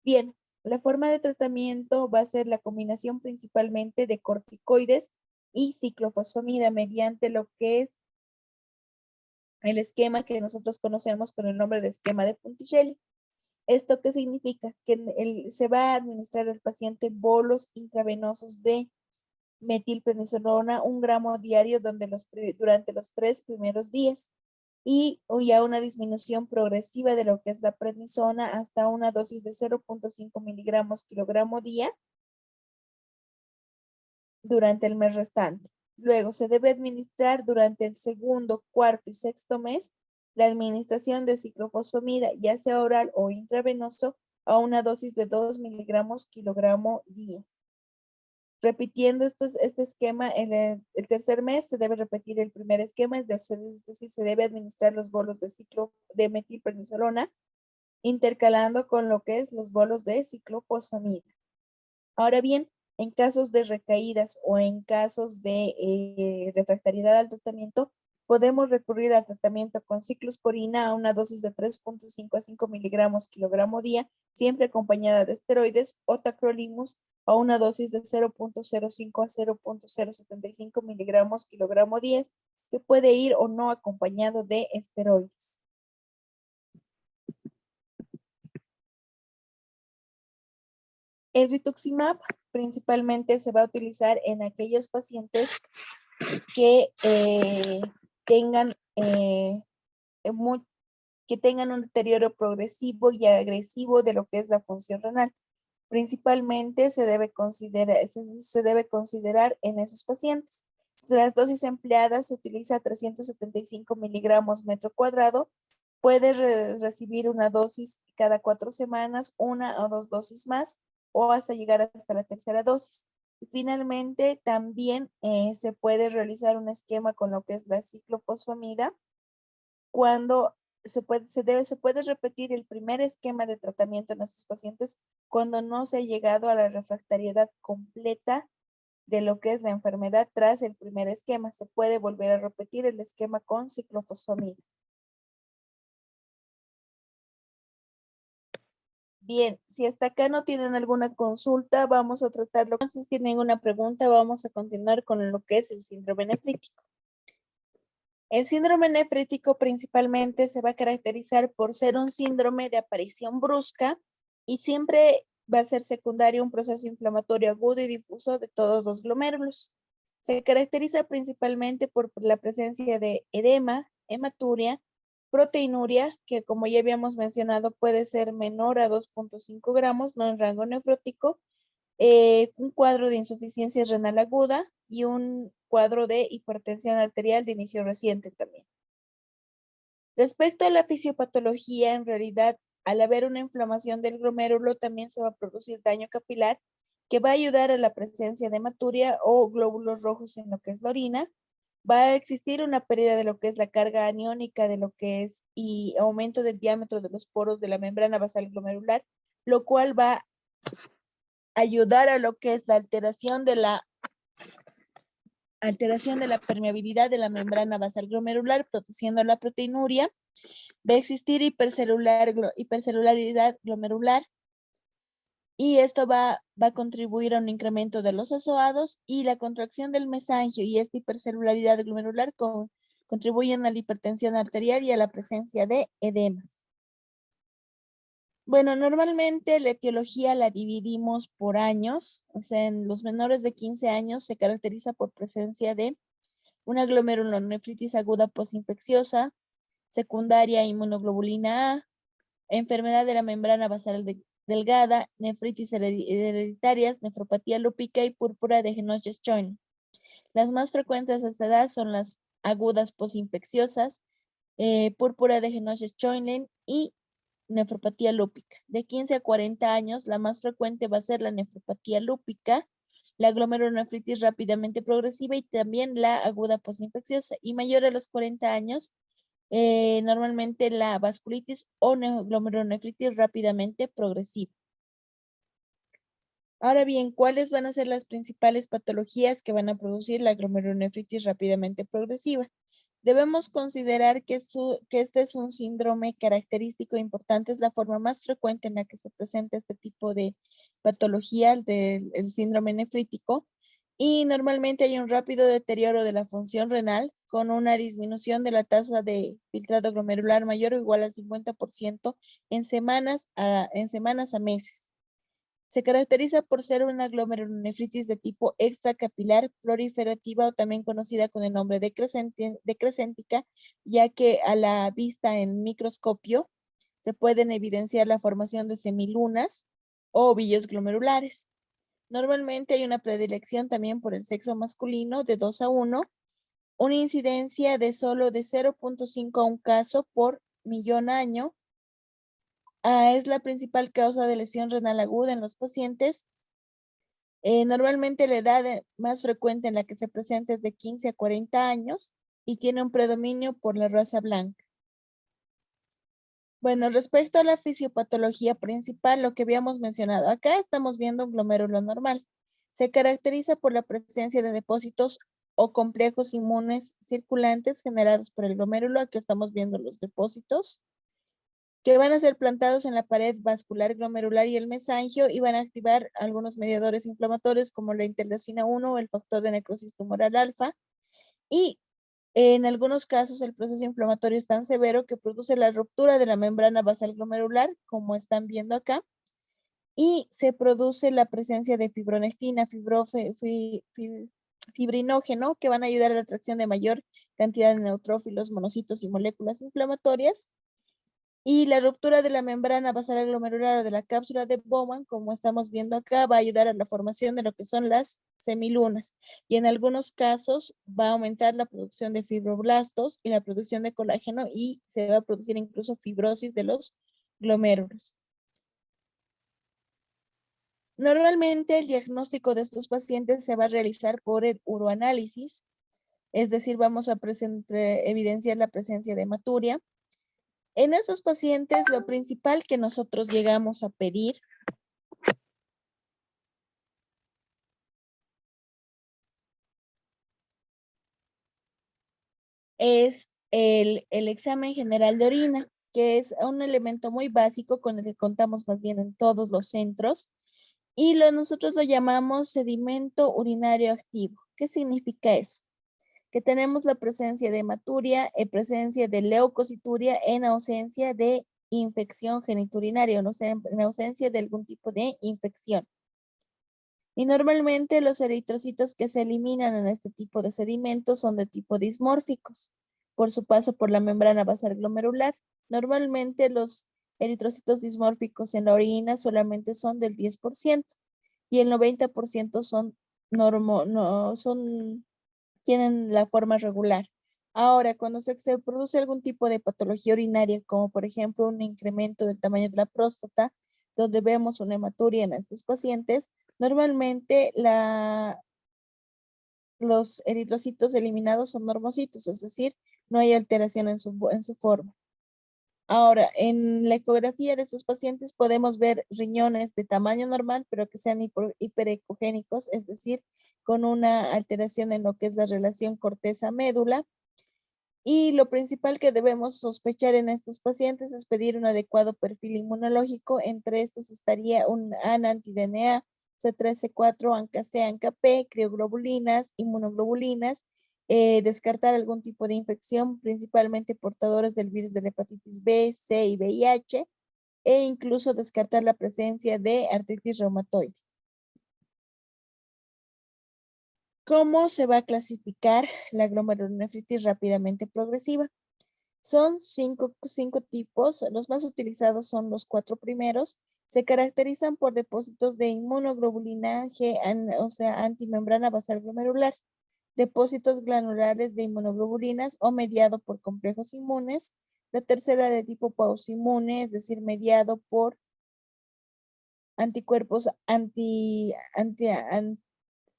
Bien, la forma de tratamiento va a ser la combinación principalmente de corticoides y ciclofosfamida mediante lo que es el esquema que nosotros conocemos con el nombre de esquema de Ponticelli. ¿Esto qué significa? Que se va a administrar al paciente bolos intravenosos de metilprednisolona, 1 gramo diario durante los 3 primeros días y ya una disminución progresiva de lo que es la prednisona hasta una dosis de 0.5 miligramos kilogramo día durante el mes restante. Luego se debe administrar durante el segundo, cuarto y sexto mes la administración de ciclofosfamida, ya sea oral o intravenoso, a una dosis de 2 miligramos kilogramo día. Repitiendo este esquema en el tercer mes, se debe repetir el primer esquema, es decir, se debe administrar los bolos de ciclo de metilprednisolona, intercalando con lo que es los bolos de ciclofosfamida. Ahora bien, en casos de recaídas o en casos de refractariedad al tratamiento, podemos recurrir al tratamiento con ciclosporina a una dosis de 3.5 a 5 miligramos kilogramo día, siempre acompañada de esteroides, o tacrolimus a una dosis de 0.05 a 0.075 miligramos kilogramo 10, que puede ir o no acompañado de esteroides. El rituximab principalmente se va a utilizar en aquellos pacientes que tengan un deterioro progresivo y agresivo de lo que es la función renal. Principalmente se debe considerar en esos pacientes. Las dosis empleadas se utiliza 375 miligramos metro cuadrado. Puede recibir una dosis cada 4 semanas, una o 2 dosis más, o hasta llegar hasta la tercera dosis. Y finalmente, también se puede realizar un esquema con lo que es la ciclofosfamida. Cuando se puede repetir el primer esquema de tratamiento en estos pacientes cuando no se ha llegado a la refractariedad completa de lo que es la enfermedad tras el primer esquema. Se puede volver a repetir el esquema con ciclofosfamida. Bien, si hasta acá no tienen alguna consulta, vamos a tratarlo. Si tienen ninguna pregunta, vamos a continuar con lo que es el síndrome nefrítico. El síndrome nefrítico principalmente se va a caracterizar por ser un síndrome de aparición brusca y siempre va a ser secundario un proceso inflamatorio agudo y difuso de todos los glomérulos. Se caracteriza principalmente por la presencia de edema, hematuria, proteinuria, que como ya habíamos mencionado puede ser menor a 2.5 gramos, no en rango nefrótico, un cuadro de insuficiencia renal aguda y un cuadro de hipertensión arterial de inicio reciente también. Respecto a la fisiopatología, en realidad, al haber una inflamación del glomérulo, también se va a producir daño capilar que va a ayudar a la presencia de hematuria o glóbulos rojos en lo que es la orina. Va a existir una pérdida de lo que es la carga aniónica de lo que es y aumento del diámetro de los poros de la membrana basal glomerular, lo cual va a ayudar a lo que es la alteración de la permeabilidad de la membrana basal glomerular, produciendo la proteinuria. Va a existir hipercelularidad glomerular y esto va a contribuir a un incremento de los azoados, y la contracción del mesangio y esta hipercelularidad glomerular contribuyen a la hipertensión arterial y a la presencia de edemas. Bueno, normalmente la etiología la dividimos por años. O sea, en los menores de 15 años se caracteriza por presencia de una glomerulonefritis aguda postinfecciosa, secundaria inmunoglobulina A, enfermedad de la membrana basal delgada, nefritis hereditarias, nefropatía lúpica y púrpura de Henoch-Schönlein. Las más frecuentes a esta edad son las agudas postinfecciosas, púrpura de Henoch-Schönlein y nefropatía lúpica. De 15 a 40 años, la más frecuente va a ser la nefropatía lúpica, la glomerulonefritis rápidamente progresiva y también la aguda postinfecciosa. Y mayor a los 40 años, normalmente la vasculitis o glomerulonefritis rápidamente progresiva. Ahora bien, ¿cuáles van a ser las principales patologías que van a producir la glomerulonefritis rápidamente progresiva? Debemos considerar que este es un síndrome característico e importante, es la forma más frecuente en la que se presenta este tipo de patología del síndrome nefrítico, y normalmente hay un rápido deterioro de la función renal con una disminución de la tasa de filtrado glomerular mayor o igual al 50% en semanas a meses. Se caracteriza por ser una glomerulonefritis de tipo extracapilar proliferativa, o también conocida con el nombre de crescéntica, ya que a la vista en microscopio se pueden evidenciar la formación de semilunas o ovillos glomerulares. Normalmente hay una predilección también por el sexo masculino de 2 a 1, una incidencia de solo de 0.5 a un caso por millón año. Es la principal causa de lesión renal aguda en los pacientes. Normalmente la edad más frecuente en la que se presenta es de 15 a 40 años y tiene un predominio por la raza blanca. Bueno, respecto a la fisiopatología principal, lo que habíamos mencionado, acá estamos viendo un glomérulo normal. Se caracteriza por la presencia de depósitos o complejos inmunes circulantes generados por el glomérulo. Aquí estamos viendo los depósitos que van a ser plantados en la pared vascular glomerular y el mesangio y van a activar algunos mediadores inflamatorios como la interleucina 1 o el factor de necrosis tumoral alfa. Y en algunos casos el proceso inflamatorio es tan severo que produce la ruptura de la membrana basal glomerular, como están viendo acá, y se produce la presencia de fibronectina, fibrinógeno, que van a ayudar a la atracción de mayor cantidad de neutrófilos, monocitos y moléculas inflamatorias. Y la ruptura de la membrana basal glomerular o de la cápsula de Bowman, como estamos viendo acá, va a ayudar a la formación de lo que son las semilunas. Y en algunos casos va a aumentar la producción de fibroblastos y la producción de colágeno y se va a producir incluso fibrosis de los glomérulos. Normalmente el diagnóstico de estos pacientes se va a realizar por el uroanálisis, es decir, vamos a evidenciar la presencia de hematuria. En estos pacientes, lo principal que nosotros llegamos a pedir es el examen general de orina, que es un elemento muy básico con el que contamos más bien en todos los centros, y nosotros lo llamamos sedimento urinario activo. ¿Qué significa eso? Que tenemos la presencia de hematuria, presencia de leucocituria en ausencia de infección geniturinaria, o sea, en ausencia de algún tipo de infección. Y normalmente los eritrocitos que se eliminan en este tipo de sedimentos son de tipo dismórficos por su paso por la membrana basal glomerular. Normalmente los eritrocitos dismórficos en la orina solamente son del 10% y el 90% tienen la forma regular. Ahora, cuando se produce algún tipo de patología urinaria, como por ejemplo un incremento del tamaño de la próstata, donde vemos una hematuria en estos pacientes, normalmente los eritrocitos eliminados son normocitos, es decir, no hay alteración en su forma. Ahora, en la ecografía de estos pacientes podemos ver riñones de tamaño normal, pero que sean hiperecogénicos, es decir, con una alteración en lo que es la relación corteza-médula. Y lo principal que debemos sospechar en estos pacientes es pedir un adecuado perfil inmunológico. Entre estos estaría un ANA-anti-DNA, C3, C4, ANCA-C, ANCA-P, crioglobulinas, inmunoglobulinas, descartar algún tipo de infección, principalmente portadores del virus de la hepatitis B, C y VIH, e incluso descartar la presencia de artritis reumatoide. ¿Cómo se va a clasificar la glomerulonefritis rápidamente progresiva? Son cinco tipos. Los más utilizados son los 4 primeros. Se caracterizan por depósitos de inmunoglobulina G, o sea, antimembrana basal glomerular, depósitos glanulares de inmunoglobulinas o mediado por complejos inmunes. La tercera de tipo pausinmune, es decir, mediado por anticuerpos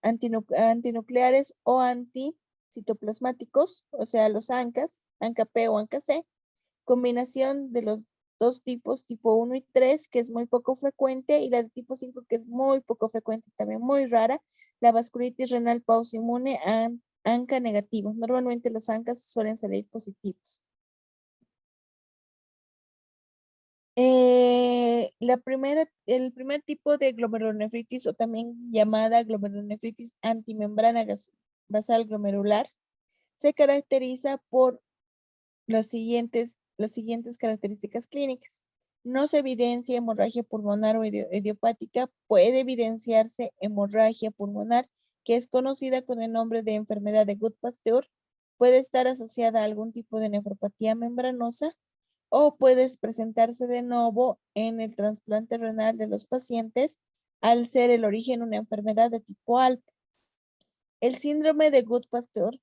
antinucleares o anticitoplasmáticos, o sea, los ANCAs, ANCA-P o ANCA-C. Combinación de los dos tipos, tipo 1 y 3, que es muy poco frecuente, y la de tipo 5, que es muy poco frecuente, también muy rara, la vasculitis renal pausinmune ANCA negativo. Normalmente los ANCAs suelen salir positivos. El primer tipo de glomerulonefritis, o también llamada glomerulonefritis antimembrana basal glomerular, se caracteriza por las siguientes características clínicas. No se evidencia hemorragia pulmonar o idiopática. Puede evidenciarse hemorragia pulmonar, que es conocida con el nombre de enfermedad de Goodpasteur. Puede estar asociada a algún tipo de nefropatía membranosa o puede presentarse de nuevo en el trasplante renal de los pacientes al ser el origen una enfermedad de tipo ALP. El síndrome de Goodpasteur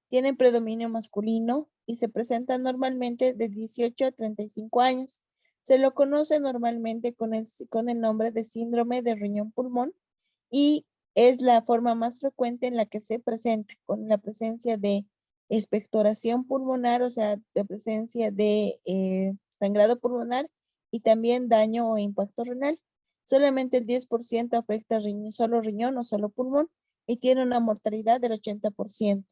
tiene predominio masculino y se presenta normalmente de 18 a 35 años. Se lo conoce normalmente con el nombre de síndrome de riñón-pulmón y es la forma más frecuente en la que se presenta, con la presencia de expectoración pulmonar, o sea, de presencia de sangrado pulmonar y también daño o impacto renal. Solamente el 10% afecta solo riñón o solo pulmón y tiene una mortalidad del 80%.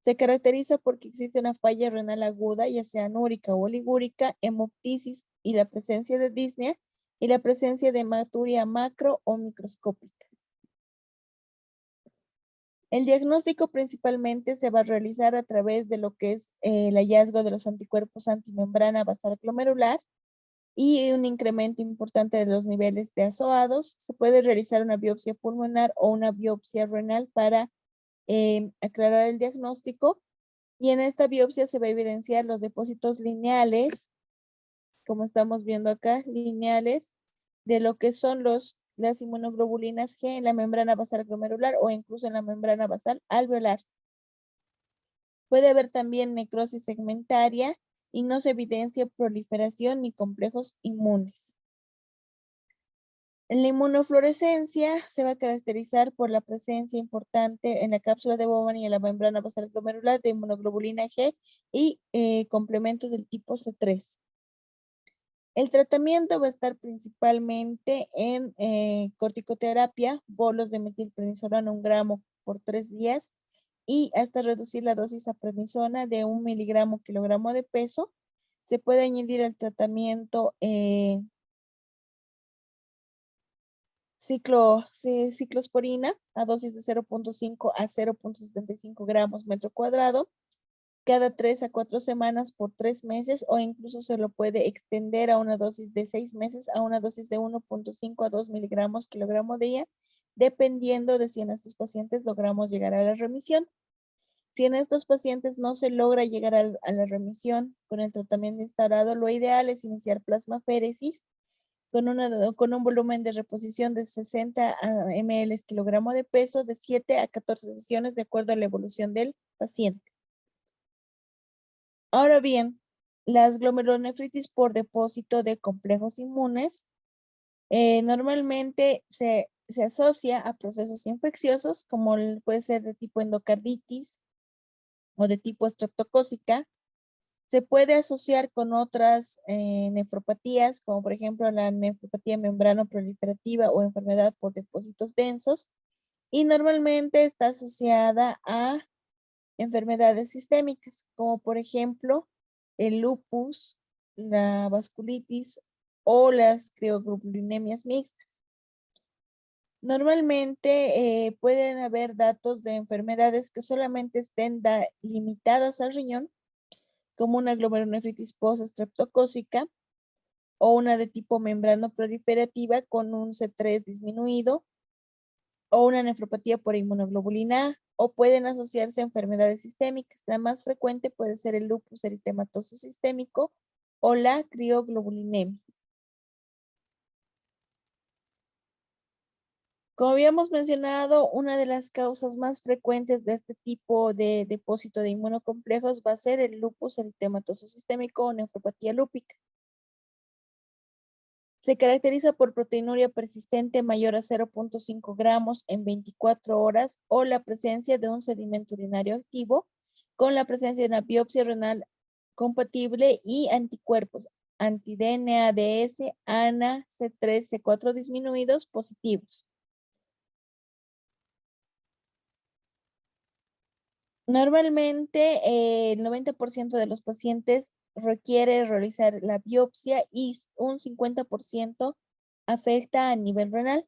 Se caracteriza porque existe una falla renal aguda, ya sea anúrica o oligúrica, hemoptisis y la presencia de disnea y la presencia de hematuria macro o microscópica. El diagnóstico principalmente se va a realizar a través de lo que es el hallazgo de los anticuerpos antimembrana basal glomerular y un incremento importante de los niveles de azoados. Se puede realizar una biopsia pulmonar o una biopsia renal para aclarar el diagnóstico. Y en esta biopsia se va a evidenciar los depósitos lineales, como estamos viendo acá, lineales, de lo que son las inmunoglobulinas G en la membrana basal glomerular o incluso en la membrana basal alveolar. Puede haber también necrosis segmentaria y no se evidencia proliferación ni complejos inmunes. En la inmunofluorescencia se va a caracterizar por la presencia importante en la cápsula de Bowman y en la membrana basal glomerular de inmunoglobulina G y complementos del tipo C3. El tratamiento va a estar principalmente en corticoterapia, bolos de metilprednisolona 1 gramo por 3 días y hasta reducir la dosis a prednisona de 1 miligramo kilogramo de peso. Se puede añadir al tratamiento ciclosporina a dosis de 0.5 a 0.75 gramos metro cuadrado cada 3 a 4 semanas por 3 meses o incluso se lo puede extender a una dosis de 6 meses a una dosis de 1.5 a 2 miligramos kilogramo de día, dependiendo de si en estos pacientes logramos llegar a la remisión. Si en estos pacientes no se logra llegar a la remisión con el tratamiento instaurado, lo ideal es iniciar plasmaféresis con un volumen de reposición de 60 ml kilogramo de peso de 7 a 14 sesiones de acuerdo a la evolución del paciente. Ahora bien, las glomerulonefritis por depósito de complejos inmunes normalmente se asocia a procesos infecciosos como puede ser de tipo endocarditis o de tipo estreptocócica. Se puede asociar con otras nefropatías, como por ejemplo la nefropatía membrano proliferativa o enfermedad por depósitos densos, y normalmente está asociada a enfermedades sistémicas, como por ejemplo el lupus, la vasculitis o las crioglobulinemias mixtas. Normalmente pueden haber datos de enfermedades que solamente estén limitadas al riñón, como una glomerulonefritis post-estreptocócica o una de tipo membrano proliferativa con un C3 disminuido o una nefropatía por inmunoglobulina A, o pueden asociarse a enfermedades sistémicas. La más frecuente puede ser el lupus eritematoso sistémico o la crioglobulinemia. Como habíamos mencionado, una de las causas más frecuentes de este tipo de depósito de inmunocomplejos va a ser el lupus eritematoso sistémico o nefropatía lúpica. Se caracteriza por proteinuria persistente mayor a 0.5 gramos en 24 horas o la presencia de un sedimento urinario activo con la presencia de una biopsia renal compatible y anticuerpos anti-DNADS, ANA, C3, C4 disminuidos positivos. Normalmente el 90% de los pacientes requiere realizar la biopsia y un 50% afecta a nivel renal.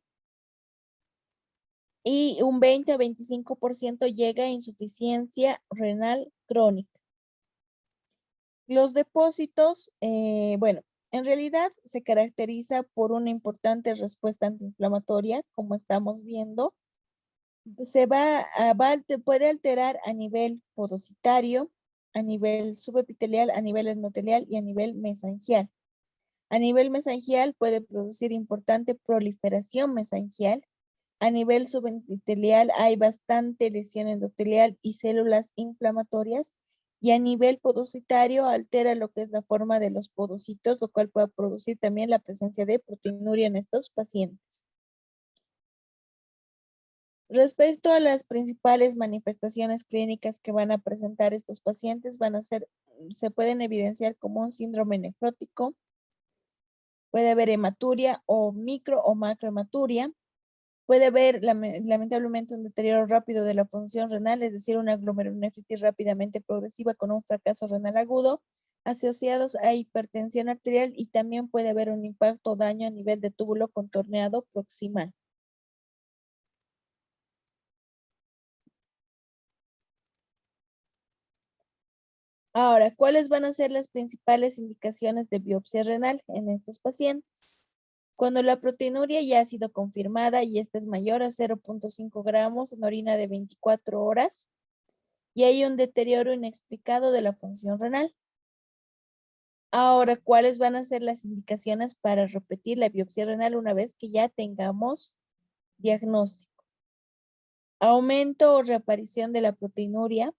Y un 20 a 25% llega a insuficiencia renal crónica. Los depósitos, bueno, en realidad se caracteriza por una importante respuesta antiinflamatoria, como estamos viendo. Puede alterar a nivel podocitario, a nivel subepitelial, a nivel endotelial y a nivel mesangial. A nivel mesangial puede producir importante proliferación mesangial. A nivel subepitelial hay bastante lesión endotelial y células inflamatorias. Y a nivel podocitario altera lo que es la forma de los podocitos, lo cual puede producir también la presencia de proteinuria en estos pacientes. Respecto a las principales manifestaciones clínicas que van a presentar estos pacientes, se pueden evidenciar como un síndrome nefrótico, puede haber hematuria o micro o macrohematuria, puede haber lamentablemente un deterioro rápido de la función renal, es decir, una glomerulonefritis rápidamente progresiva con un fracaso renal agudo, asociados a hipertensión arterial y también puede haber un impacto o daño a nivel de túbulo contorneado proximal. Ahora, ¿cuáles van a ser las principales indicaciones de biopsia renal en estos pacientes? Cuando la proteinuria ya ha sido confirmada y esta es mayor a 0.5 gramos en orina de 24 horas y hay un deterioro inexplicado de la función renal. Ahora, ¿cuáles van a ser las indicaciones para repetir la biopsia renal una vez que ya tengamos diagnóstico? Aumento o reaparición de la proteinuria,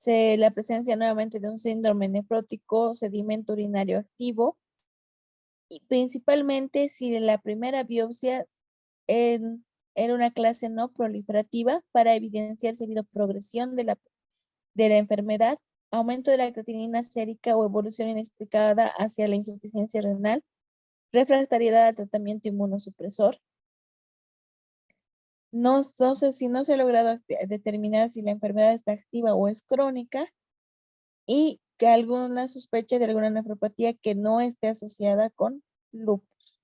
la presencia nuevamente de un síndrome nefrótico, sedimento urinario activo, y principalmente si la primera biopsia era una clase no proliferativa para evidenciar si ha habido progresión de la enfermedad, aumento de la creatinina sérica o evolución inexplicada hacia la insuficiencia renal, refractariedad al tratamiento inmunosupresor. No sé si no se ha logrado determinar si la enfermedad está activa o es crónica y que alguna sospecha de alguna nefropatía que no esté asociada con lupus.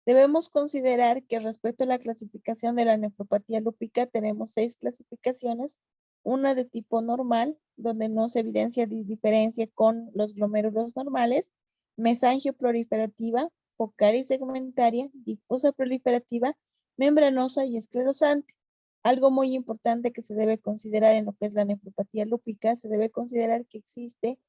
Debemos considerar que respecto a la clasificación de la nefropatía lúpica tenemos 6 clasificaciones, una de tipo normal, donde no se evidencia diferencia con los glomérulos normales, mesangio proliferativa, focal y segmentaria, difusa proliferativa, membranosa y esclerosante. Algo muy importante que se debe considerar en lo que es la nefropatía lúpica, se debe considerar que existe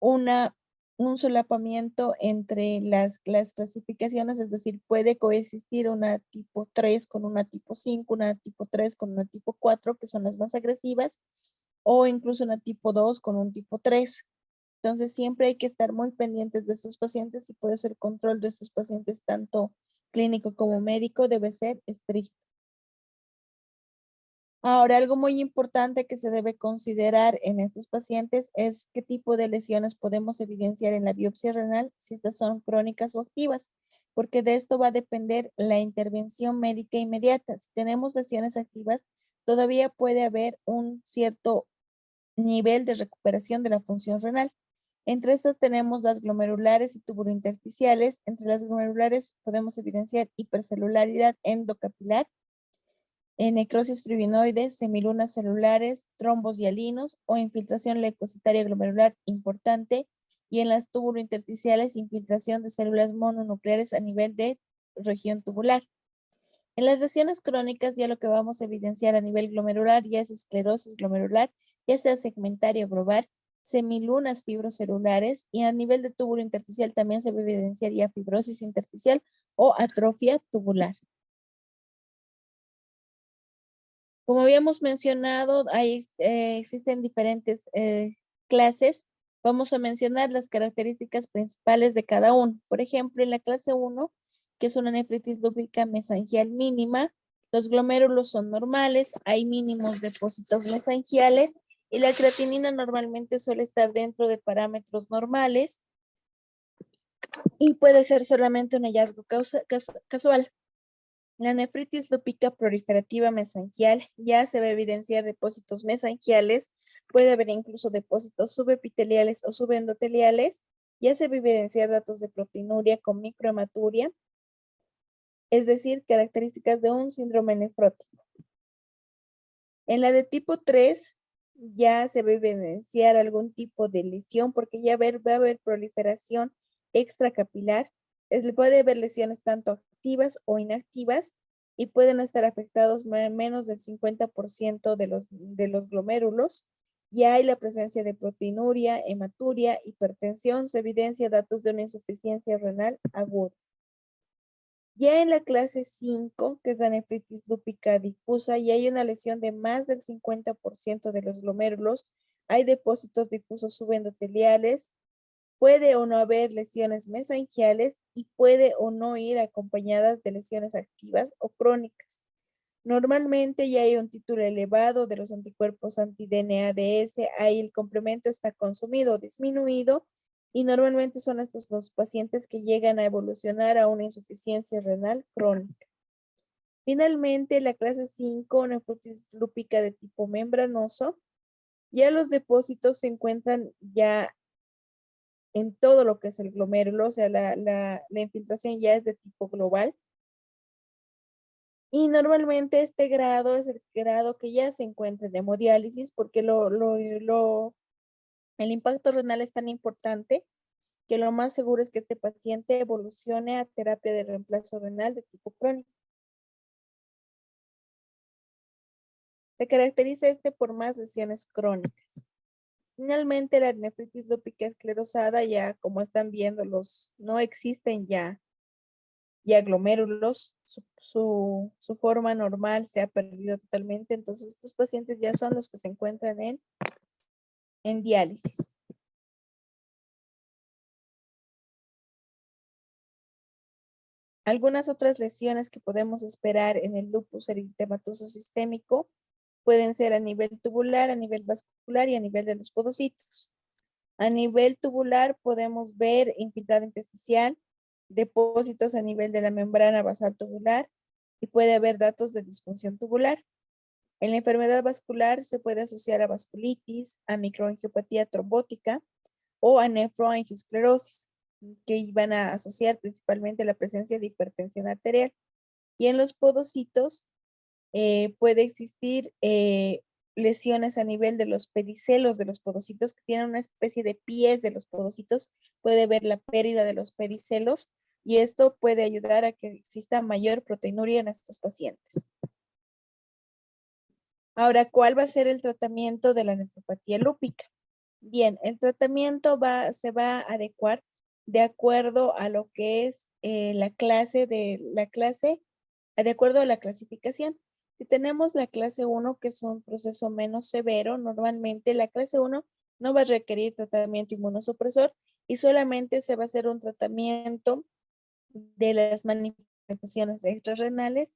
un solapamiento entre las clasificaciones, es decir, puede coexistir una tipo 3 con una tipo 5, una tipo 3 con una tipo 4, que son las más agresivas, o incluso una tipo 2 con un tipo 3. Entonces, siempre hay que estar muy pendientes de estos pacientes y por eso el control de estos pacientes, tanto clínico como médico, debe ser estricto. Ahora, algo muy importante que se debe considerar en estos pacientes es qué tipo de lesiones podemos evidenciar en la biopsia renal, si estas son crónicas o activas, porque de esto va a depender la intervención médica inmediata. Si tenemos lesiones activas, todavía puede haber un cierto nivel de recuperación de la función renal. Entre estas tenemos las glomerulares y tubulointersticiales. Entre las glomerulares podemos evidenciar hipercelularidad endocapilar, necrosis fibrinoides, semilunas celulares, trombos hialinos o infiltración leucocitaria glomerular importante, y en las tubulointersticiales infiltración de células mononucleares a nivel de región tubular. En las lesiones crónicas ya lo que vamos a evidenciar a nivel glomerular ya es esclerosis glomerular, ya sea segmentaria o global, semilunas fibrocelulares, y a nivel de túbulo intersticial también se va a evidenciar ya fibrosis intersticial o atrofia tubular. Como habíamos mencionado, existen diferentes clases. Vamos a mencionar las características principales de cada uno. Por ejemplo, en la clase 1, que es una nefritis lúpica mesangial mínima, los glomérulos son normales, hay mínimos depósitos mesangiales y la creatinina normalmente suele estar dentro de parámetros normales y puede ser solamente un hallazgo casual. La nefritis lúpica proliferativa mesangial ya se va a evidenciar depósitos mesangiales, puede haber incluso depósitos subepiteliales o subendoteliales, ya se va a evidenciar datos de proteinuria con microhematuria, es decir, características de un síndrome nefrótico. En la de tipo 3 ya se va a evidenciar algún tipo de lesión porque ya va a haber proliferación extracapilar, puede haber lesiones tanto activas o inactivas y pueden estar afectados menos del 50% de los glomérulos. Ya hay la presencia de proteinuria, hematuria, hipertensión, se evidencia datos de una insuficiencia renal aguda. Ya en la clase 5, que es la nefritis lúpica difusa, y hay una lesión de más del 50% de los glomérulos, hay depósitos difusos subendoteliales, puede o no haber lesiones mesangiales y puede o no ir acompañadas de lesiones activas o crónicas. Normalmente ya hay un título elevado de los anticuerpos anti-DNADS, ahí el complemento está consumido o disminuido, y normalmente son estos los pacientes que llegan a evolucionar a una insuficiencia renal crónica. Finalmente, la clase 5, nefritis lúpica de tipo membranoso, ya los depósitos se encuentran ya en todo lo que es el glomérulo, o sea, la infiltración ya es de tipo global. Y normalmente este grado es el grado que ya se encuentra en hemodiálisis porque el impacto renal es tan importante que lo más seguro es que este paciente evolucione a terapia de reemplazo renal de tipo crónico. Se caracteriza por más lesiones crónicas. Finalmente, la nefritis lúpica esclerosada, ya como están viendo, no existen ya glomérulos, su forma normal se ha perdido totalmente, entonces estos pacientes ya son los que se encuentran en diálisis. Algunas otras lesiones que podemos esperar en el lupus eritematoso sistémico pueden ser a nivel tubular, a nivel vascular y a nivel de los podocitos. A nivel tubular podemos ver infiltrado intersticial, depósitos a nivel de la membrana basal tubular y puede haber datos de disfunción tubular. En la enfermedad vascular se puede asociar a vasculitis, a microangiopatía trombótica o a nefroangiosclerosis, que van a asociar principalmente la presencia de hipertensión arterial. Y en los podocitos puede existir lesiones a nivel de los pedicelos de los podocitos, que tienen una especie de pies de los podocitos. Puede haber la pérdida de los pedicelos y esto puede ayudar a que exista mayor proteinuria en estos pacientes. Ahora, ¿cuál va a ser el tratamiento de la nefropatía lúpica? Bien, el tratamiento se va a adecuar de acuerdo a lo que es de acuerdo a la clasificación. Si tenemos la clase 1, que es un proceso menos severo, normalmente la clase 1 no va a requerir tratamiento inmunosupresor y solamente se va a hacer un tratamiento de las manifestaciones extrarrenales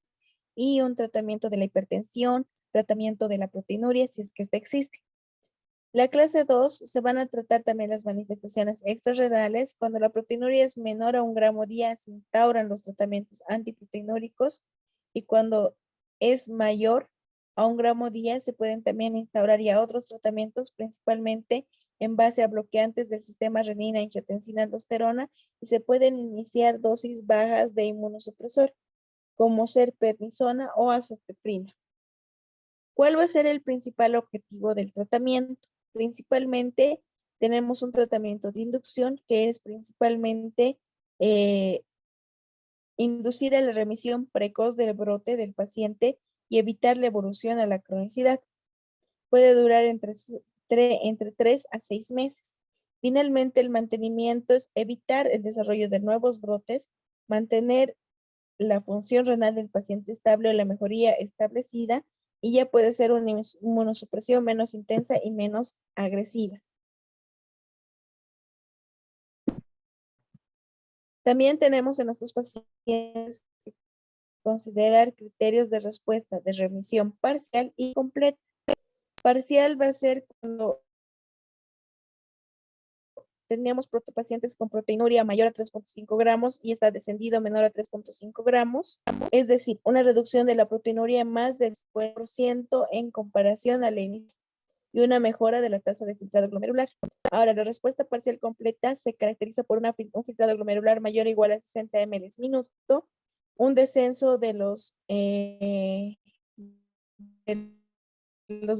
y un tratamiento de la hipertensión, tratamiento de la proteinuria, si es que esta existe. La clase 2 se van a tratar también las manifestaciones extrarrenales. Cuando la proteinuria es menor a 1 gramo día, se instauran los tratamientos antiproteinúricos y cuando es mayor a 1 gramo día, se pueden también instaurar ya otros tratamientos, principalmente en base a bloqueantes del sistema renina, angiotensina, aldosterona, y se pueden iniciar dosis bajas de inmunosupresor, como ser prednisona o azathioprina. ¿Cuál va a ser el principal objetivo del tratamiento? Principalmente tenemos un tratamiento de inducción que es principalmente inducir a la remisión precoz del brote del paciente y evitar la evolución a la cronicidad. Puede durar entre 3 a 6 meses. Finalmente, el mantenimiento es evitar el desarrollo de nuevos brotes, mantener la función renal del paciente estable o la mejoría establecida, y ya puede ser una inmunosupresión menos intensa y menos agresiva. También tenemos en estos pacientes que considerar criterios de respuesta de remisión parcial y completa. Parcial va a ser cuando teníamos pacientes con proteinuria mayor a 3.5 gramos y está descendido menor a 3.5 gramos, es decir, una reducción de la proteinuria más del 10% en comparación al inicio y una mejora de la tasa de filtrado glomerular. Ahora, la respuesta parcial completa se caracteriza por un filtrado glomerular mayor o igual a 60 ml minuto, un descenso de los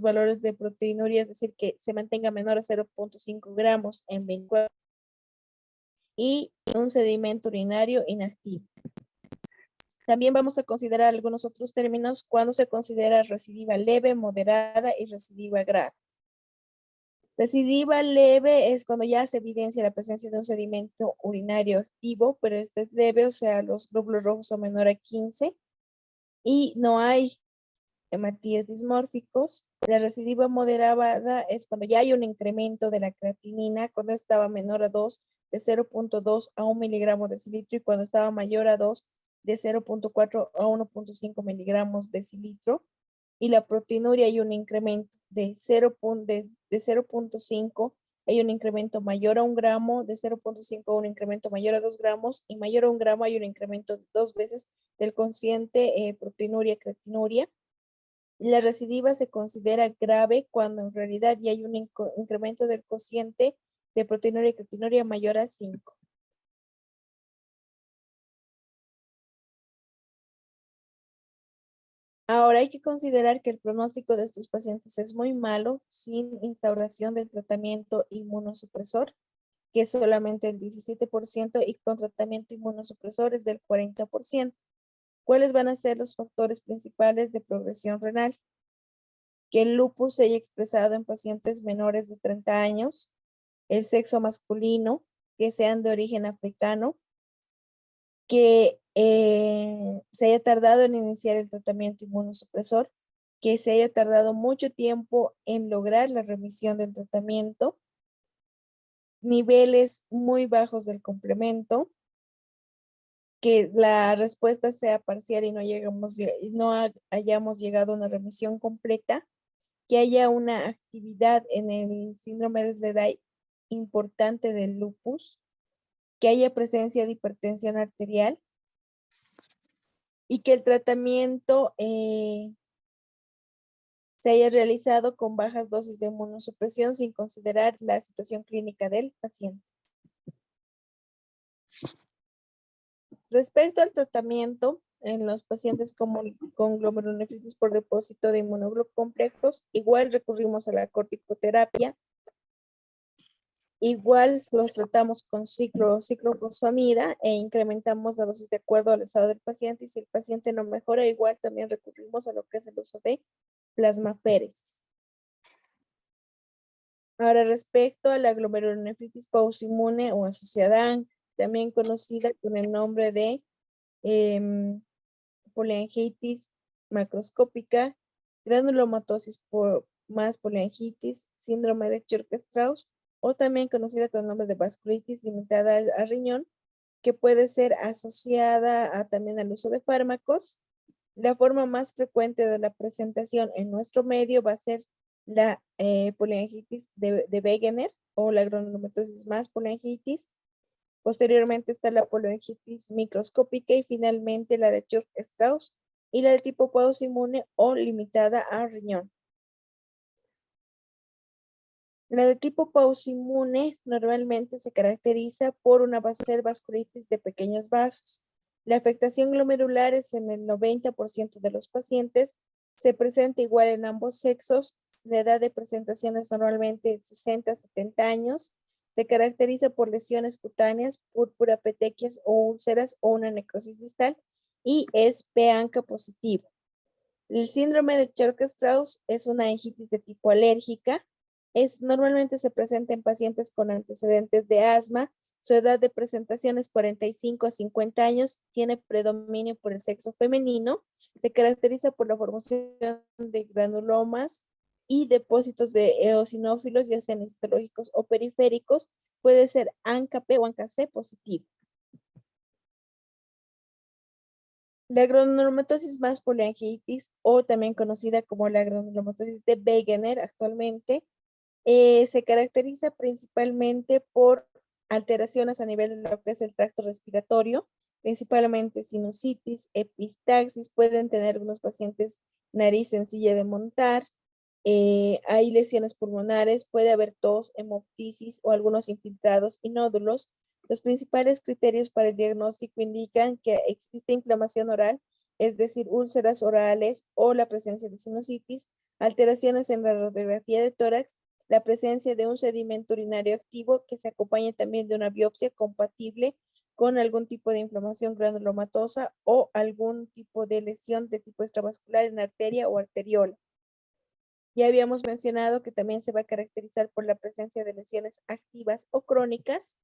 valores de proteinuria, es decir, que se mantenga menor a 0.5 gramos en 24 y un sedimento urinario inactivo. También vamos a considerar algunos otros términos cuando se considera recidiva leve, moderada y recidiva grave. Recidiva leve es cuando ya se evidencia la presencia de un sedimento urinario activo, pero este es leve, o sea, los glóbulos rojos son menor a 15 y no hay hematíes dismórficos. La recidiva moderada es cuando ya hay un incremento de la creatinina, cuando estaba menor a 2, de 0.2 a 1 miligramo de decilitro, y cuando estaba mayor a 2, de 0.4 a 1.5 miligramos decilitro. Y la proteinuria hay un incremento de 0.5, hay un incremento mayor a 1 gramo, de 0.5 un incremento mayor a 2 gramos, y mayor a 1 gramo hay un incremento de 2 veces del cociente proteinuria creatinuria. La recidiva se considera grave cuando en realidad ya hay un incremento del cociente de proteinuria y creatinuria mayor a 5. Ahora hay que considerar que el pronóstico de estos pacientes es muy malo sin instauración del tratamiento inmunosupresor, que es solamente el 17%, y con tratamiento inmunosupresor es del 40%. ¿Cuáles van a ser los factores principales de progresión renal? Que el lupus se haya expresado en pacientes menores de 30 años, el sexo masculino, que sean de origen africano, que se haya tardado en iniciar el tratamiento inmunosupresor, que se haya tardado mucho tiempo en lograr la remisión del tratamiento, niveles muy bajos del complemento, que la respuesta sea parcial y no hayamos llegado a una remisión completa, que haya una actividad en el síndrome de Sleday importante del lupus, que haya presencia de hipertensión arterial y que el tratamiento se haya realizado con bajas dosis de inmunosupresión sin considerar la situación clínica del paciente. Respecto al tratamiento en los pacientes con glomerulonefritis por depósito de inmunoglobulocomplejos, igual recurrimos a la corticoterapia. Igual los tratamos con ciclofosfamida e incrementamos la dosis de acuerdo al estado del paciente, y si el paciente no mejora, igual también recurrimos a lo que es el uso de plasmaféresis. Ahora, respecto a la glomerulonefritis pauciinmune o asociada a ANC, también conocida con el nombre de poliangitis macroscópica, granulomatosis más poliangitis, síndrome de Church-Strauss, o también conocida con el nombre de vasculitis limitada a riñón, que puede ser asociada también al uso de fármacos. La forma más frecuente de la presentación en nuestro medio va a ser la poliangitis de Wegener o la granulomatosis más poliangitis. Posteriormente está la poliangitis microscópica y finalmente la de Church-Strauss y la de tipo pauciinmune o limitada a riñón. La de tipo pauciinmune normalmente se caracteriza por una vasculitis de pequeños vasos. La afectación glomerular es en el 90% de los pacientes. Se presenta igual en ambos sexos. La edad de presentación es normalmente de 60 a 70 años. Se caracteriza por lesiones cutáneas, púrpura, petequias o úlceras o una necrosis distal, y es P-ANCA positivo. El síndrome de Church-Strauss es una angitis de tipo alérgica. Normalmente se presenta en pacientes con antecedentes de asma. Su edad de presentación es 45 a 50 años. Tiene predominio por el sexo femenino. Se caracteriza por la formación de granulomas y depósitos de eosinófilos, ya sean histológicos o periféricos. Puede ser ANCA-P o ANCA-C positivo. La granulomatosis más poliangitis, o también conocida como la granulomatosis de Wegener actualmente, se caracteriza principalmente por alteraciones a nivel de lo que es el tracto respiratorio, principalmente sinusitis, epistaxis. Pueden tener algunos pacientes nariz sencilla de montar, hay lesiones pulmonares, puede haber tos, hemoptisis o algunos infiltrados y nódulos. Los principales criterios para el diagnóstico indican que existe inflamación oral, es decir, úlceras orales o la presencia de sinusitis, alteraciones en la radiografía de tórax, la presencia de un sedimento urinario activo que se acompaña también de una biopsia compatible con algún tipo de inflamación granulomatosa o algún tipo de lesión de tipo extravascular en arteria o arteriola. Ya habíamos mencionado que también se va a caracterizar por la presencia de lesiones activas o crónicas.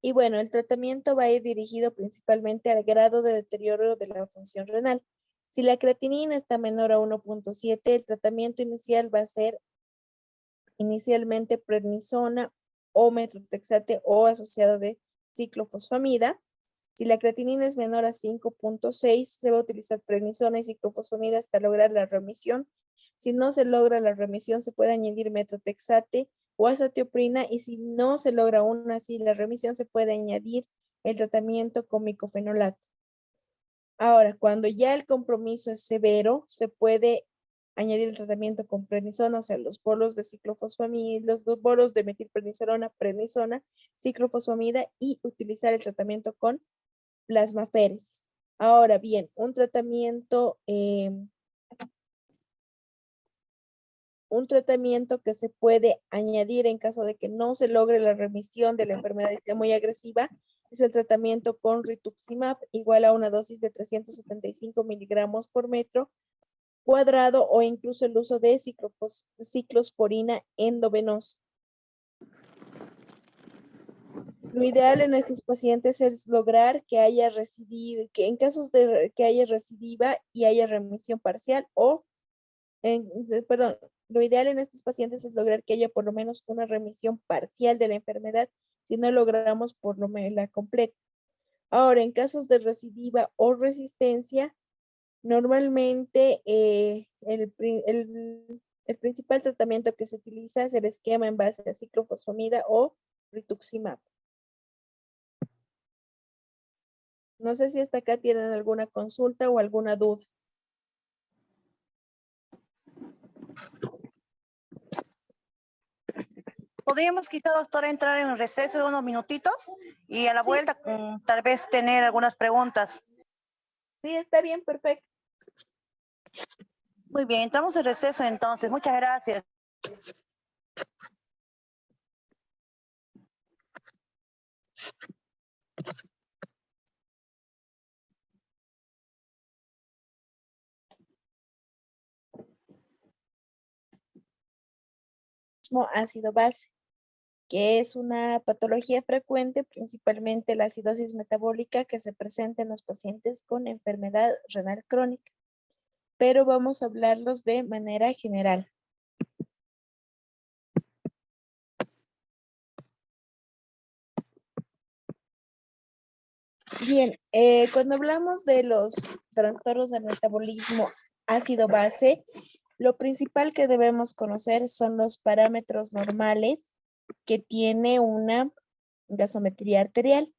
Y bueno, el tratamiento va a ir dirigido principalmente al grado de deterioro de la función renal. Si la creatinina está menor a 1.7, el tratamiento inicial va a ser inicialmente prednisona o metotrexate o asociado de ciclofosfamida. Si la creatinina es menor a 5.6, se va a utilizar prednisona y ciclofosfamida hasta lograr la remisión. Si no se logra la remisión, se puede añadir metrotexate o azatioprina, y si no se logra aún así la remisión, se puede añadir el tratamiento con micofenolato. Ahora, cuando ya el compromiso es severo, se puede añadir el tratamiento con prednisona, o sea, los bolos de ciclofosfamida, los bolos de metilprednisolona, prednisona, ciclofosfamida, y utilizar el tratamiento con plasmaféresis. Ahora bien, un tratamiento que se puede añadir en caso de que no se logre la remisión de la enfermedad esté muy agresiva es el tratamiento con rituximab, igual a una dosis de 375 miligramos por metro cuadrado, o incluso el uso de ciclosporina endovenosa. Lo ideal en estos pacientes es lograr que haya recidiva, que en casos de que haya recidiva y haya remisión parcial, o lo ideal en estos pacientes es lograr que haya por lo menos una remisión parcial de la enfermedad, si no logramos por lo menos la completa. Ahora, en casos de recidiva o resistencia, normalmente el principal tratamiento que se utiliza es el esquema en base a ciclofosfamida o rituximab. No sé si hasta acá tienen alguna consulta o alguna duda. Podríamos quizá, doctora, entrar en un receso de unos minutitos y a la Sí. vuelta tal vez tener algunas preguntas. Sí, está bien, perfecto. Muy bien, entramos en receso entonces. Muchas gracias. Ácido base, que es una patología frecuente, principalmente la acidosis metabólica que se presenta en los pacientes con enfermedad renal crónica, pero vamos a hablarlos de manera general. Bien, cuando hablamos de los trastornos del metabolismo ácido-base, lo principal que debemos conocer son los parámetros normales que tiene una gasometría arterial.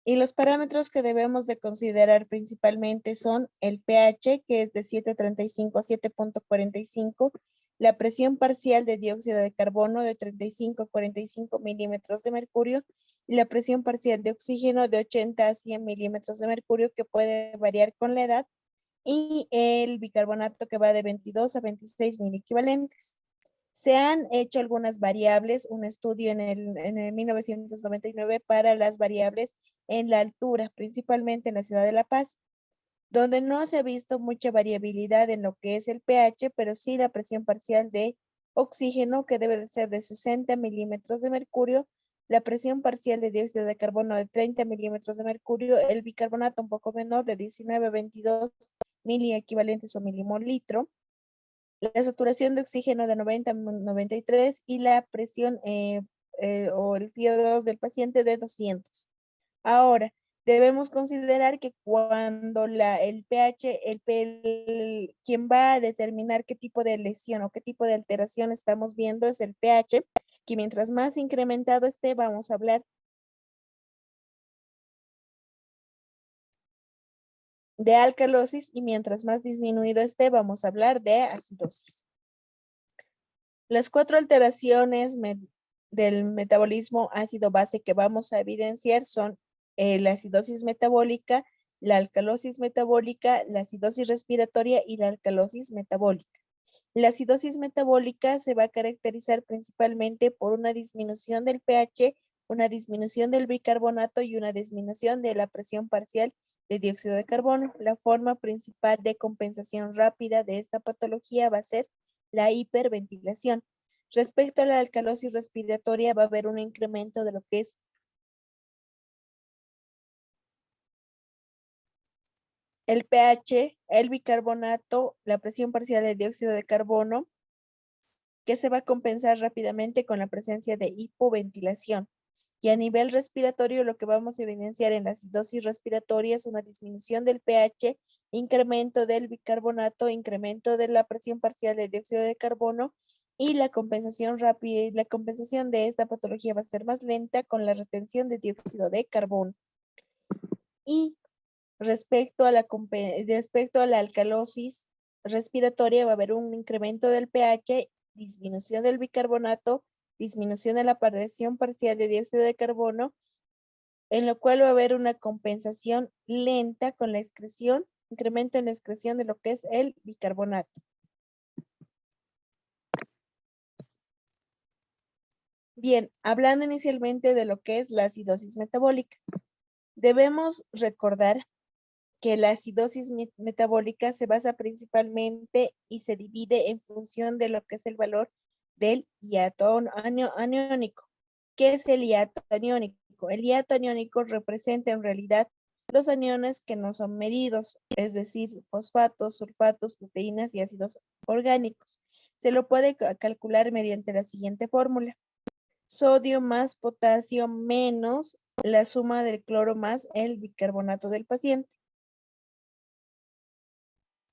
Y los parámetros que debemos de considerar principalmente son el pH, que es de 7.35 a 7.45, la presión parcial de dióxido de carbono de 35 a 45 milímetros de mercurio, y la presión parcial de oxígeno de 80 a 100 milímetros de mercurio, que puede variar con la edad, y el bicarbonato, que va de 22 a 26 miliequivalentes. Se han hecho algunas variables, un estudio en el 1999 para las variables en la altura, principalmente en la ciudad de La Paz, donde no se ha visto mucha variabilidad en lo que es el pH, pero sí la presión parcial de oxígeno, que debe de ser de 60 milímetros de mercurio, la presión parcial de dióxido de carbono de 30 milímetros de mercurio, el bicarbonato un poco menor de 19 a 22 miliequivalentes o milimol litro, la saturación de oxígeno de 90 a 93 y la presión o el FiO2 del paciente de 200. Ahora, debemos considerar que cuando el pH, quien va a determinar qué tipo de lesión o qué tipo de alteración estamos viendo es el pH, que mientras más incrementado esté, vamos a hablar de alcalosis, y mientras más disminuido esté, vamos a hablar de acidosis. Las 4 alteraciones del metabolismo ácido-base que vamos a evidenciar son la acidosis metabólica, la alcalosis metabólica, la acidosis respiratoria y la alcalosis metabólica. La acidosis metabólica se va a caracterizar principalmente por una disminución del pH, una disminución del bicarbonato y una disminución de la presión parcial de dióxido de carbono. La forma principal de compensación rápida de esta patología va a ser la hiperventilación. Respecto a la alcalosis respiratoria, va a haber un incremento de lo que es el pH, el bicarbonato, la presión parcial de dióxido de carbono, que se va a compensar rápidamente con la presencia de hipoventilación. Y a nivel respiratorio, lo que vamos a evidenciar en la acidosis respiratoria es una disminución del pH, incremento del bicarbonato, incremento de la presión parcial de dióxido de carbono y la compensación rápida y la compensación de esta patología va a ser más lenta con la retención de dióxido de carbono. Y respecto a la alcalosis respiratoria va a haber un incremento del pH, disminución del bicarbonato, disminución de la presión parcial de dióxido de carbono, en lo cual va a haber una compensación lenta con la excreción, incremento en la excreción de lo que es el bicarbonato. Bien, hablando inicialmente de lo que es la acidosis metabólica, debemos recordar que la acidosis metabólica se basa principalmente y se divide en función de lo que es el valor del hiato aniónico. ¿Qué es el hiato aniónico? El hiato aniónico representa en realidad los aniones que no son medidos, es decir, fosfatos, sulfatos, proteínas y ácidos orgánicos. Se lo puede calcular mediante la siguiente fórmula. Sodio más potasio menos la suma del cloro más el bicarbonato del paciente.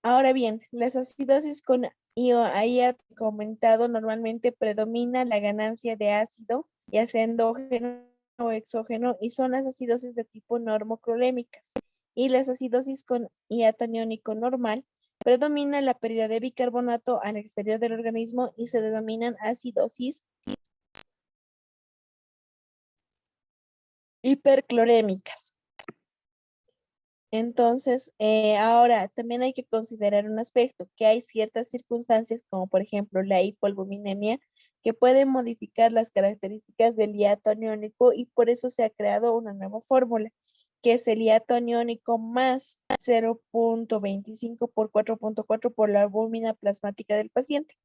Ahora bien, las acidosis con IAT comentado normalmente predomina la ganancia de ácido, ya sea endógeno o exógeno, y son las acidosis de tipo normoclorémicas. Y las acidosis con hiato aniónico normal predomina la pérdida de bicarbonato al exterior del organismo y se denominan acidosis hiperclorémicas. Entonces, ahora también hay que considerar un aspecto, que hay ciertas circunstancias, como por ejemplo la hipoalbuminemia, que pueden modificar las características del hiato aniónico y por eso se ha creado una nueva fórmula, que es el hiato aniónico más 0.25 por 4.4 por la albúmina plasmática del paciente.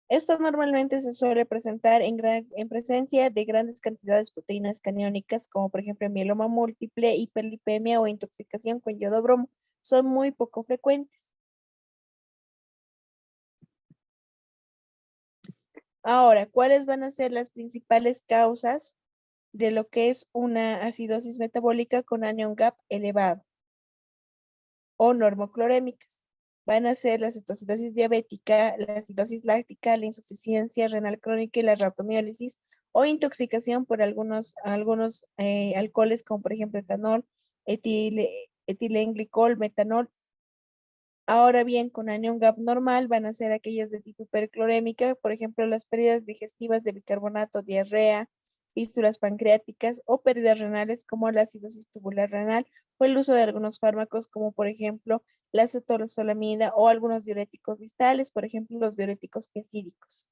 Esto normalmente se suele presentar en presencia de grandes cantidades de proteínas catiónicas, como por ejemplo mieloma múltiple, hiperlipemia o intoxicación con yodo bromo. Son muy poco frecuentes. Ahora, ¿cuáles van a ser las principales causas de lo que es una acidosis metabólica con anion gap elevado o normoclorémicas? Van a ser la cetoacidosis diabética, la acidosis láctica, la insuficiencia renal crónica y la rhabdomiólisis o intoxicación por algunos alcoholes como por ejemplo etanol, etilenglicol, metanol. Ahora bien, con anion gap normal van a ser aquellas de tipo hiperclorémica, por ejemplo las pérdidas digestivas de bicarbonato, diarrea, fístulas pancreáticas o pérdidas renales como la acidosis tubular renal o el uso de algunos fármacos como por ejemplo la acetosolamida o algunos diuréticos distales, por ejemplo los diuréticos tiacídicos.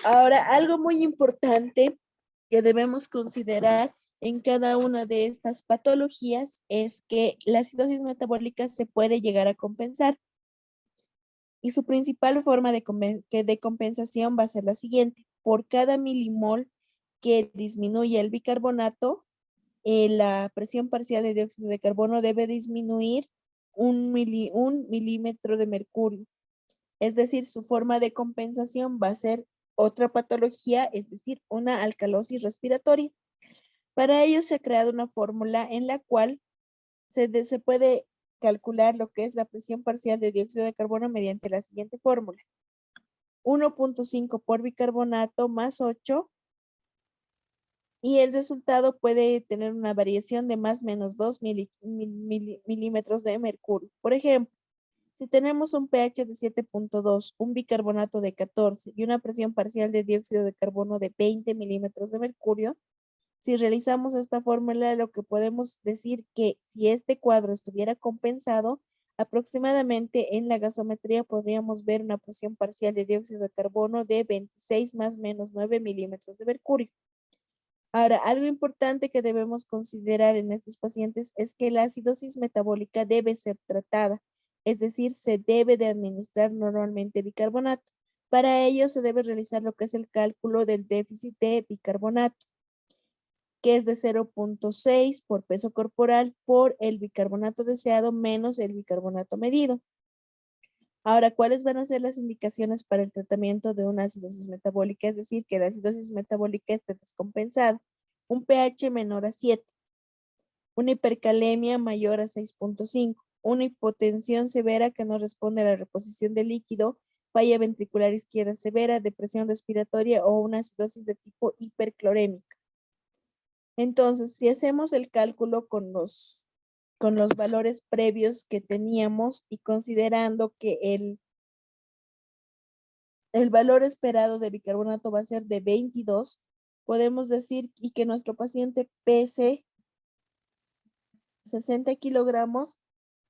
Ahora, algo muy importante que debemos considerar en cada una de estas patologías es que la acidosis metabólica se puede llegar a compensar. Y su principal forma de compensación va a ser la siguiente. Por cada milimol que disminuye el bicarbonato, la presión parcial de dióxido de carbono debe disminuir un milímetro de mercurio. Es decir, su forma de compensación va a ser otra patología, es decir, una alcalosis respiratoria. Para ello se ha creado una fórmula en la cual se puede calcular lo que es la presión parcial de dióxido de carbono mediante la siguiente fórmula. 1.5 por bicarbonato más 8 y el resultado puede tener una variación de más o menos 2 milímetros de mercurio. Por ejemplo, si tenemos un pH de 7.2, un bicarbonato de 14 y una presión parcial de dióxido de carbono de 20 milímetros de mercurio, si realizamos esta fórmula, lo que podemos decir que si este cuadro estuviera compensado, aproximadamente en la gasometría podríamos ver una presión parcial de dióxido de carbono de 26 más menos 9 milímetros de mercurio. Ahora, algo importante que debemos considerar en estos pacientes es que la acidosis metabólica debe ser tratada, es decir, se debe de administrar normalmente bicarbonato. Para ello se debe realizar lo que es el cálculo del déficit de bicarbonato, que es de 0.6 por peso corporal por el bicarbonato deseado menos el bicarbonato medido. Ahora, ¿cuáles van a ser las indicaciones para el tratamiento de una acidosis metabólica? Es decir, que la acidosis metabólica esté descompensada. Un pH menor a 7. Una hipercalemia mayor a 6.5. Una hipotensión severa que no responde a la reposición de líquido, falla ventricular izquierda severa, depresión respiratoria o una acidosis de tipo hiperclorémica. Entonces, si hacemos el cálculo con los valores previos que teníamos y considerando que el valor esperado de bicarbonato va a ser de 22, podemos decir y que nuestro paciente pese 60 kilogramos,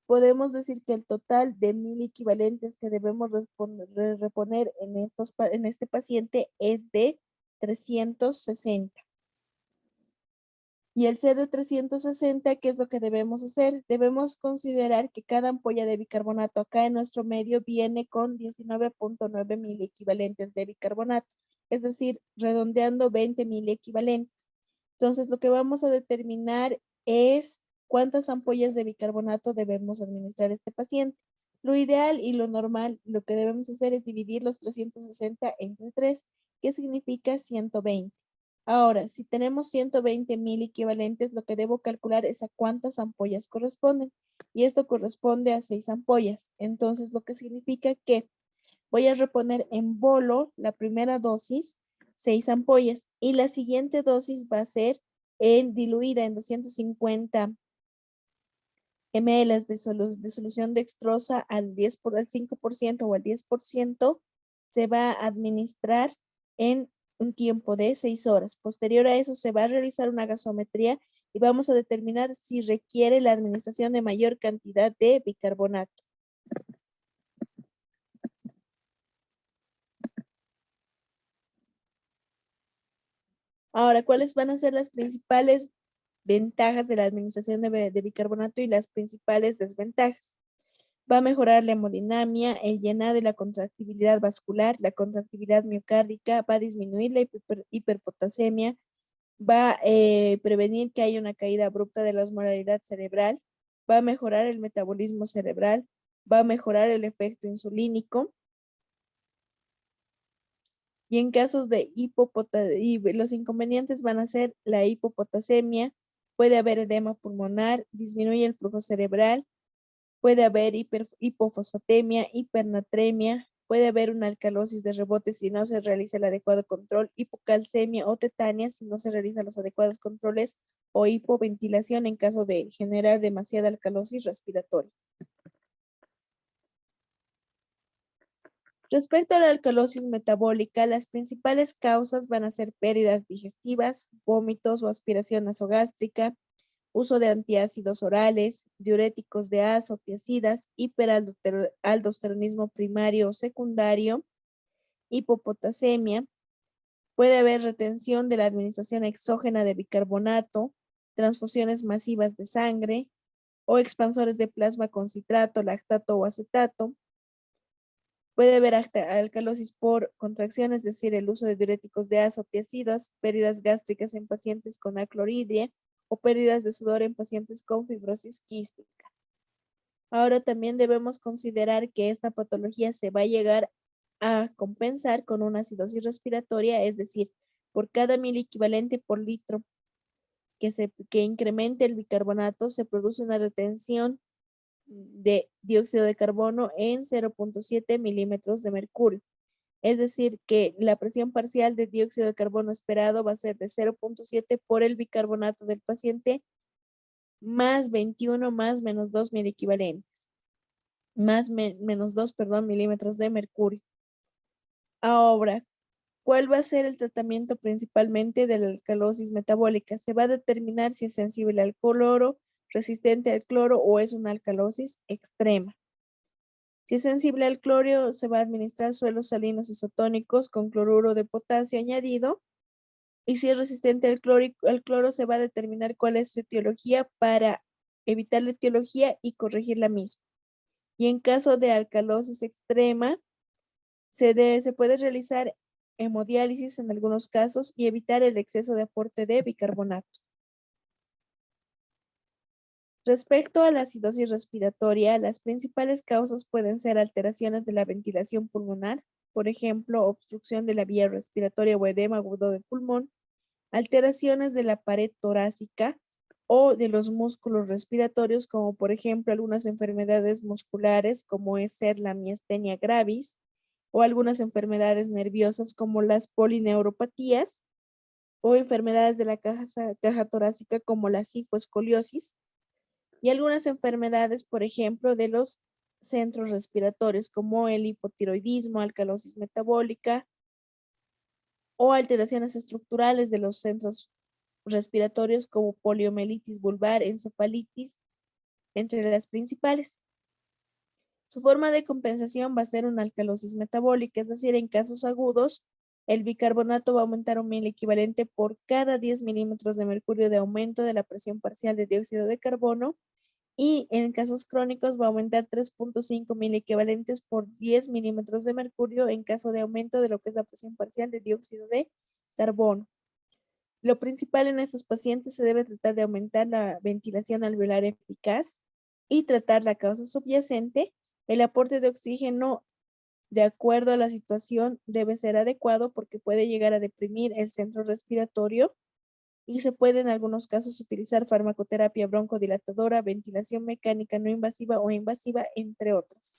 podemos decir que el total de 1000 equivalentes que debemos reponer en este paciente es de 360. Y al ser de 360, ¿qué es lo que debemos hacer? Debemos considerar que cada ampolla de bicarbonato acá en nuestro medio viene con 19.9 mil equivalentes de bicarbonato, es decir, redondeando 20 mil equivalentes. Entonces, lo que vamos a determinar es cuántas ampollas de bicarbonato debemos administrar a este paciente. Lo ideal y lo normal, lo que debemos hacer es dividir los 360 entre 3, que significa 120. Ahora, si tenemos 120 mil equivalentes, lo que debo calcular es a cuántas ampollas corresponden. Y esto corresponde a 6 ampollas. Entonces, lo que significa que voy a reponer en bolo la primera dosis, 6 ampollas. Y la siguiente dosis va a ser diluida en 250 ml de solución dextrosa al 5% o al 10%. Se va a administrar en un tiempo de 6 horas. Posterior a eso se va a realizar una gasometría y vamos a determinar si requiere la administración de mayor cantidad de bicarbonato. Ahora, ¿cuáles van a ser las principales ventajas de la administración de bicarbonato y las principales desventajas? Va a mejorar la hemodinamia, el llenado y la contractibilidad vascular, la contractibilidad miocárdica, va a disminuir la hiperpotasemia, va a prevenir que haya una caída abrupta de la osmolaridad cerebral, va a mejorar el metabolismo cerebral, va a mejorar el efecto insulínico. Y en casos de los inconvenientes van a ser la hipopotasemia, puede haber edema pulmonar, disminuye el flujo cerebral, puede haber hipofosfatemia, hipernatremia, puede haber una alcalosis de rebote si no se realiza el adecuado control, hipocalcemia o tetania si no se realizan los adecuados controles, o hipoventilación en caso de generar demasiada alcalosis respiratoria. Respecto a la alcalosis metabólica, las principales causas van a ser pérdidas digestivas, vómitos o aspiración nasogástrica, uso de antiácidos orales, diuréticos de azo, tiazidas, hiperaldosteronismo primario o secundario, hipopotasemia, puede haber retención de la administración exógena de bicarbonato, transfusiones masivas de sangre o expansores de plasma con citrato, lactato o acetato. Puede haber alcalosis por contracción, es decir, el uso de diuréticos de azo, tiazidas, pérdidas gástricas en pacientes con aclorhidria o pérdidas de sudor en pacientes con fibrosis quística. Ahora también debemos considerar que esta patología se va a llegar a compensar con una acidosis respiratoria, es decir, por cada 1000 equivalente por litro que incremente el bicarbonato, se produce una retención de dióxido de carbono en 0.7 milímetros de mercurio. Es decir, que la presión parcial de dióxido de carbono esperado va a ser de 0.7 por el bicarbonato del paciente más 21 más menos 2 mil equivalentes. Menos 2, perdón, milímetros de mercurio. Ahora, ¿cuál va a ser el tratamiento principalmente de la alcalosis metabólica? Se va a determinar si es sensible al cloro, resistente al cloro o es una alcalosis extrema. Si es sensible al cloro, se va a administrar suelos salinos isotónicos con cloruro de potasio añadido. Y si es resistente al cloro, se va a determinar cuál es su etiología para evitar la etiología y corregir la misma. Y en caso de alcalosis extrema, se puede realizar hemodiálisis en algunos casos y evitar el exceso de aporte de bicarbonato. Respecto a la acidosis respiratoria, las principales causas pueden ser alteraciones de la ventilación pulmonar, por ejemplo, obstrucción de la vía respiratoria o edema agudo del pulmón, alteraciones de la pared torácica o de los músculos respiratorios, como por ejemplo algunas enfermedades musculares, como es ser la miastenia gravis, o algunas enfermedades nerviosas como las polineuropatías, o enfermedades de la caja torácica como la cifoescoliosis, y algunas enfermedades, por ejemplo, de los centros respiratorios como el hipotiroidismo, alcalosis metabólica o alteraciones estructurales de los centros respiratorios como poliomielitis vulvar, encefalitis, entre las principales. Su forma de compensación va a ser una alcalosis metabólica, es decir, en casos agudos, el bicarbonato va a aumentar un mil equivalente por cada 10 milímetros de mercurio de aumento de la presión parcial de dióxido de carbono, y en casos crónicos va a aumentar 3.5 mil equivalentes por 10 milímetros de mercurio en caso de aumento de lo que es la presión parcial de dióxido de carbono. Lo principal en estos pacientes se debe tratar de aumentar la ventilación alveolar eficaz y tratar la causa subyacente. El aporte de oxígeno, de acuerdo a la situación, debe ser adecuado porque puede llegar a deprimir el centro respiratorio y se puede en algunos casos utilizar farmacoterapia broncodilatadora, ventilación mecánica no invasiva o invasiva, entre otras.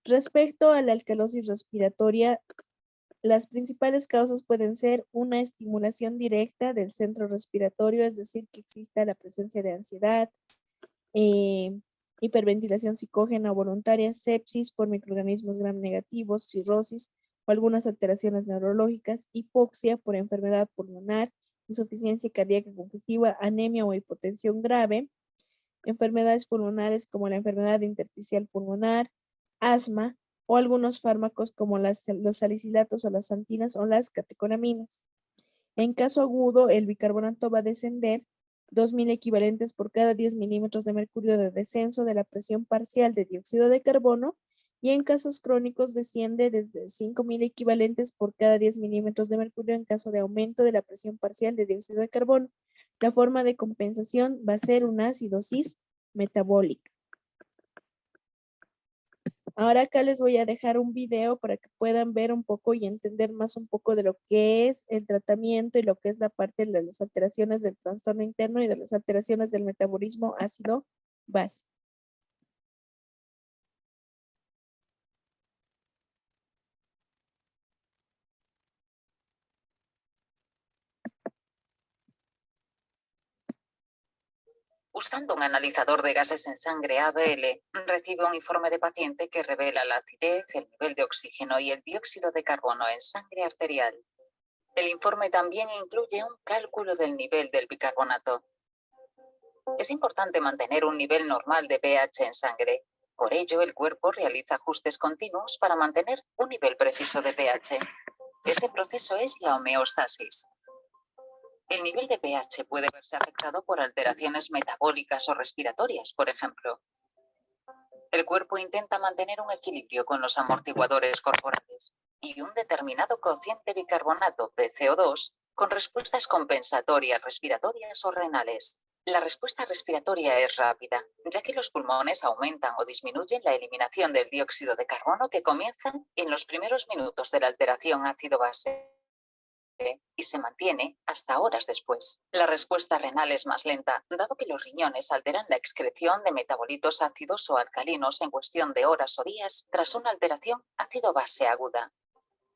Respecto a la alcalosis respiratoria, las principales causas pueden ser una estimulación directa del centro respiratorio, es decir, que exista la presencia de ansiedad, hiperventilación psicógena voluntaria, sepsis por microorganismos gram negativos, cirrosis o algunas alteraciones neurológicas, hipoxia por enfermedad pulmonar, insuficiencia cardíaca congestiva, anemia o hipotensión grave, enfermedades pulmonares como la enfermedad intersticial pulmonar, asma o algunos fármacos como los salicilatos o las santinas o las catecolaminas. En caso agudo, el bicarbonato va a descender 2.000 equivalentes por cada 10 milímetros de mercurio de descenso de la presión parcial de dióxido de carbono, y en casos crónicos desciende desde 5.000 equivalentes por cada 10 milímetros de mercurio en caso de aumento de la presión parcial de dióxido de carbono. La forma de compensación va a ser una acidosis metabólica. Ahora acá les voy a dejar un video para que puedan ver un poco y entender más un poco de lo que es el tratamiento y lo que es la parte de las alteraciones del trastorno interno y de las alteraciones del metabolismo ácido-base. Usando un analizador de gases en sangre ABL, recibe un informe de paciente que revela la acidez, el nivel de oxígeno y el dióxido de carbono en sangre arterial. El informe también incluye un cálculo del nivel del bicarbonato. Es importante mantener un nivel normal de pH en sangre. Por ello, el cuerpo realiza ajustes continuos para mantener un nivel preciso de pH. Ese proceso es la homeostasis. El nivel de pH puede verse afectado por alteraciones metabólicas o respiratorias, por ejemplo. El cuerpo intenta mantener un equilibrio con los amortiguadores corporales y un determinado cociente bicarbonato, PCO2, con respuestas compensatorias respiratorias o renales. La respuesta respiratoria es rápida, ya que los pulmones aumentan o disminuyen la eliminación del dióxido de carbono que comienza en los primeros minutos de la alteración ácido-base y se mantiene hasta horas después. La respuesta renal es más lenta, dado que los riñones alteran la excreción de metabolitos ácidos o alcalinos en cuestión de horas o días tras una alteración ácido-base aguda.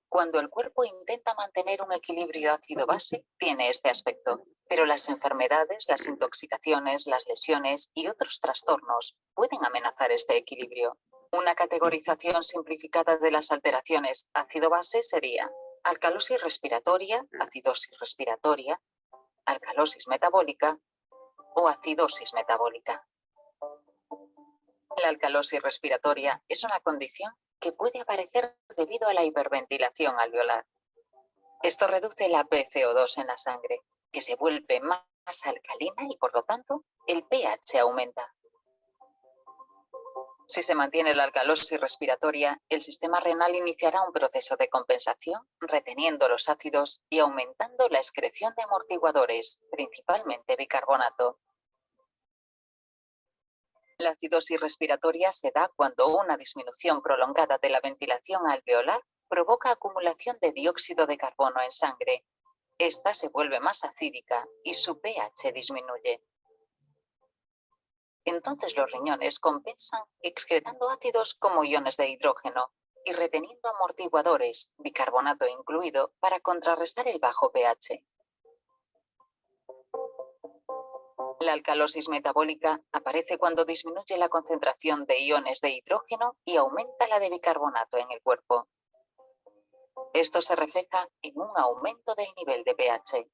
Cuando el cuerpo intenta mantener un equilibrio ácido-base, tiene este aspecto, pero las enfermedades, las intoxicaciones, las lesiones y otros trastornos pueden amenazar este equilibrio. Una categorización simplificada de las alteraciones ácido-base sería alcalosis respiratoria, acidosis respiratoria, alcalosis metabólica o acidosis metabólica. La alcalosis respiratoria es una condición que puede aparecer debido a la hiperventilación alveolar. Esto reduce la PCO2 en la sangre, que se vuelve más alcalina y por lo tanto el pH aumenta. Si se mantiene la alcalosis respiratoria, el sistema renal iniciará un proceso de compensación, reteniendo los ácidos y aumentando la excreción de amortiguadores, principalmente bicarbonato. La acidosis respiratoria se da cuando una disminución prolongada de la ventilación alveolar provoca acumulación de dióxido de carbono en sangre. Esta se vuelve más acídica y su pH disminuye. Entonces los riñones compensan excretando ácidos como iones de hidrógeno y reteniendo amortiguadores, bicarbonato incluido, para contrarrestar el bajo pH. La alcalosis metabólica aparece cuando disminuye la concentración de iones de hidrógeno y aumenta la de bicarbonato en el cuerpo. Esto se refleja en un aumento del nivel de pH.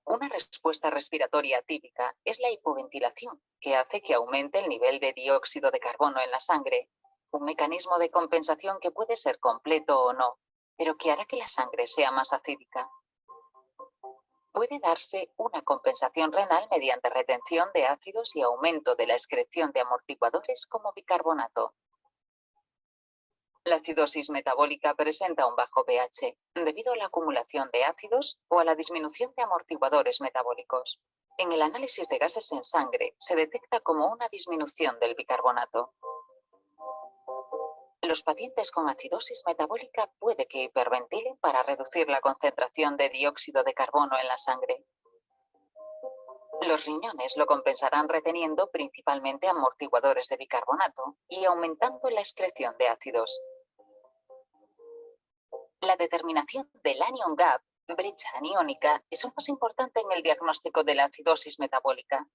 Una respuesta respiratoria típica es la hipoventilación, que hace que aumente el nivel de dióxido de carbono en la sangre, un mecanismo de compensación que puede ser completo o no, pero que hará que la sangre sea más acídica. Puede darse una compensación renal mediante retención de ácidos y aumento de la excreción de amortiguadores como bicarbonato. La acidosis metabólica presenta un bajo pH debido a la acumulación de ácidos o a la disminución de amortiguadores metabólicos. En el análisis de gases en sangre se detecta como una disminución del bicarbonato. Los pacientes con acidosis metabólica puede que hiperventilen para reducir la concentración de dióxido de carbono en la sangre. Los riñones lo compensarán reteniendo principalmente amortiguadores de bicarbonato y aumentando la excreción de ácidos. La determinación del anion gap, brecha aniónica, es un paso importante en el diagnóstico de la acidosis metabólica.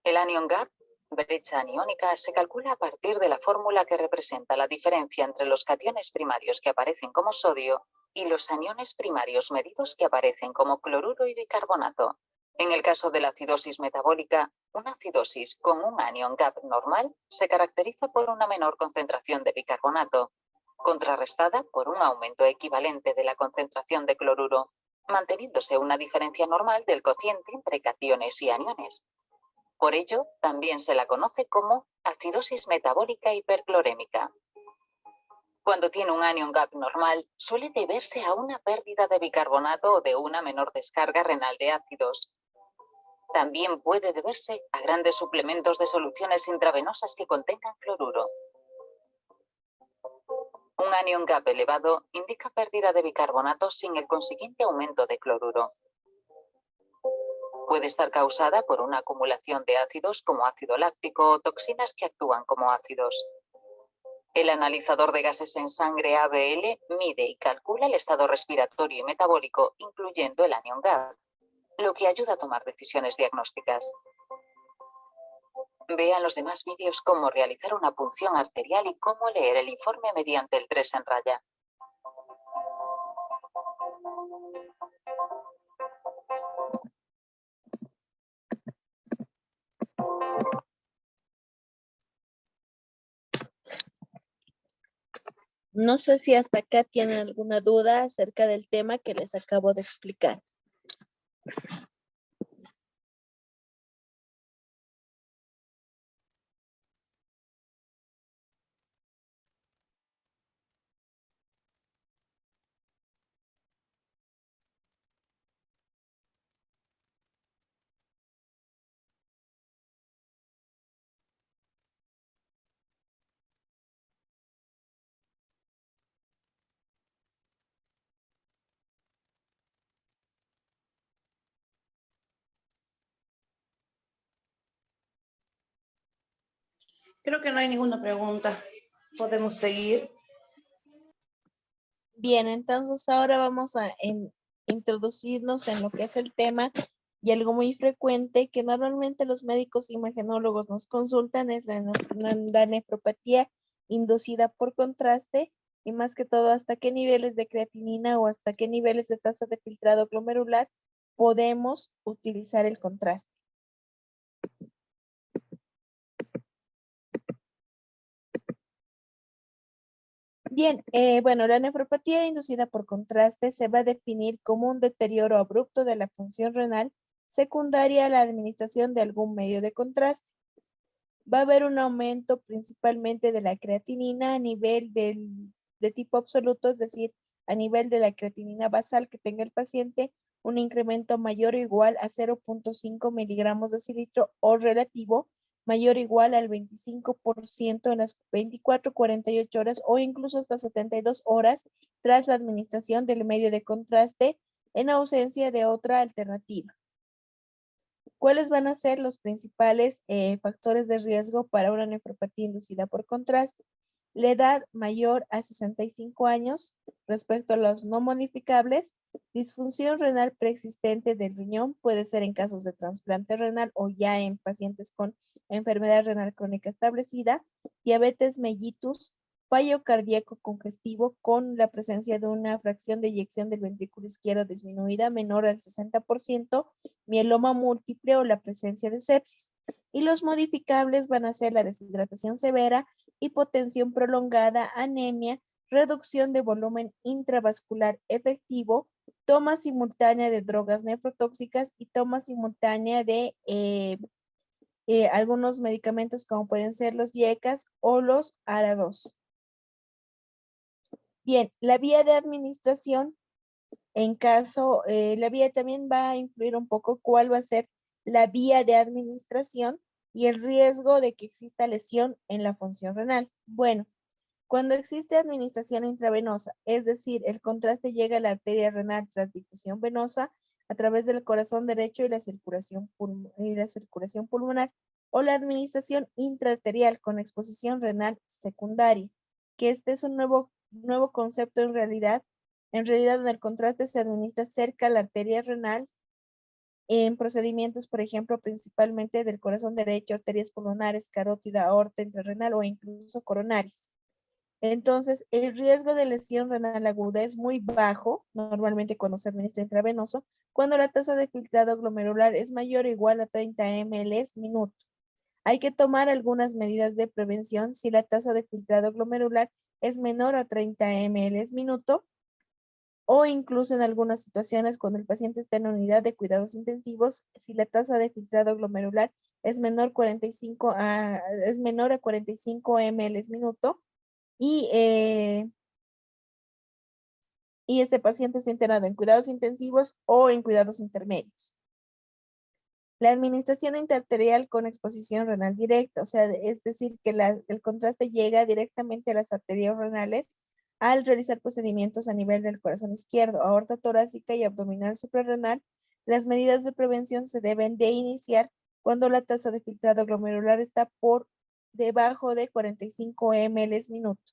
El anion gap, brecha aniónica, se calcula a partir de la fórmula que representa la diferencia entre los cationes primarios que aparecen como sodio y los aniones primarios medidos que aparecen como cloruro y bicarbonato. En el caso de la acidosis metabólica, una acidosis con un anion gap normal se caracteriza por una menor concentración de bicarbonato, contrarrestada por un aumento equivalente de la concentración de cloruro, manteniéndose una diferencia normal del cociente entre cationes y aniones. Por ello, también se la conoce como acidosis metabólica hiperclorémica. Cuando tiene un anion gap normal, suele deberse a una pérdida de bicarbonato o de una menor descarga renal de ácidos. También puede deberse a grandes suplementos de soluciones intravenosas que contengan cloruro. Un anion gap elevado indica pérdida de bicarbonato sin el consiguiente aumento de cloruro. Puede estar causada por una acumulación de ácidos como ácido láctico o toxinas que actúan como ácidos. El analizador de gases en sangre ABL mide y calcula el estado respiratorio y metabólico, incluyendo el anion gap, lo que ayuda a tomar decisiones diagnósticas. Vean los demás vídeos cómo realizar una punción arterial y cómo leer el informe mediante el 3 en raya. No sé si hasta acá tienen alguna duda acerca del tema que les acabo de explicar. Creo que no hay ninguna pregunta. Podemos seguir. Bien, entonces ahora vamos a introducirnos en lo que es el tema y algo muy frecuente que normalmente los médicos imagenólogos nos consultan es la nefropatía inducida por contraste y más que todo hasta qué niveles de creatinina o hasta qué niveles de tasa de filtrado glomerular podemos utilizar el contraste. Bien, bueno, la nefropatía inducida por contraste se va a definir como un deterioro abrupto de la función renal secundaria a la administración de algún medio de contraste. Va a haber un aumento principalmente de la creatinina a nivel de tipo absoluto, es decir, a nivel de la creatinina basal que tenga el paciente, un incremento mayor o igual a 0.5 miligramos decilitro o relativo mayor o igual al 25% en las 24, 48 horas o incluso hasta 72 horas tras la administración del medio de contraste en ausencia de otra alternativa. ¿Cuáles van a ser los principales factores de riesgo para una nefropatía inducida por contraste? La edad mayor a 65 años respecto a los no modificables, disfunción renal preexistente del riñón, puede ser en casos de trasplante renal o ya en pacientes con enfermedad renal crónica establecida, diabetes mellitus, fallo cardíaco congestivo con la presencia de una fracción de eyección del ventrículo izquierdo disminuida menor al 60%, mieloma múltiple o la presencia de sepsis. Y los modificables van a ser la deshidratación severa, hipotensión prolongada, anemia, reducción de volumen intravascular efectivo, toma simultánea de drogas nefrotóxicas y toma simultánea de algunos medicamentos como pueden ser los IECAS o los ARA2. Bien, la vía de administración, en caso, la vía también va a influir un poco cuál va a ser la vía de administración y el riesgo de que exista lesión en la función renal. Bueno, cuando existe administración intravenosa, es decir, el contraste llega a la arteria renal tras difusión venosa a través del corazón derecho y la circulación pulmonar, o la administración intraarterial con exposición renal secundaria, que este es un nuevo concepto en realidad donde el contraste se administra cerca a la arteria renal en procedimientos, por ejemplo, principalmente del corazón derecho, arterias pulmonares, carótida, aorta intrarrenal o incluso coronarias. Entonces, el riesgo de lesión renal aguda es muy bajo, normalmente cuando se administra intravenoso, cuando la tasa de filtrado glomerular es mayor o igual a 30 ml minuto. Hay que tomar algunas medidas de prevención si la tasa de filtrado glomerular es menor a 30 ml minuto, o incluso en algunas situaciones cuando el paciente está en unidad de cuidados intensivos, si la tasa de filtrado glomerular es menor a 45 ml minuto y este paciente está internado en cuidados intensivos o en cuidados intermedios. La administración intraarterial con exposición renal directa, o sea, es decir, que el contraste llega directamente a las arterias renales al realizar procedimientos a nivel del corazón izquierdo, aorta torácica y abdominal suprarrenal. Las medidas de prevención se deben de iniciar cuando la tasa de filtrado glomerular está por debajo de 45 ml minuto.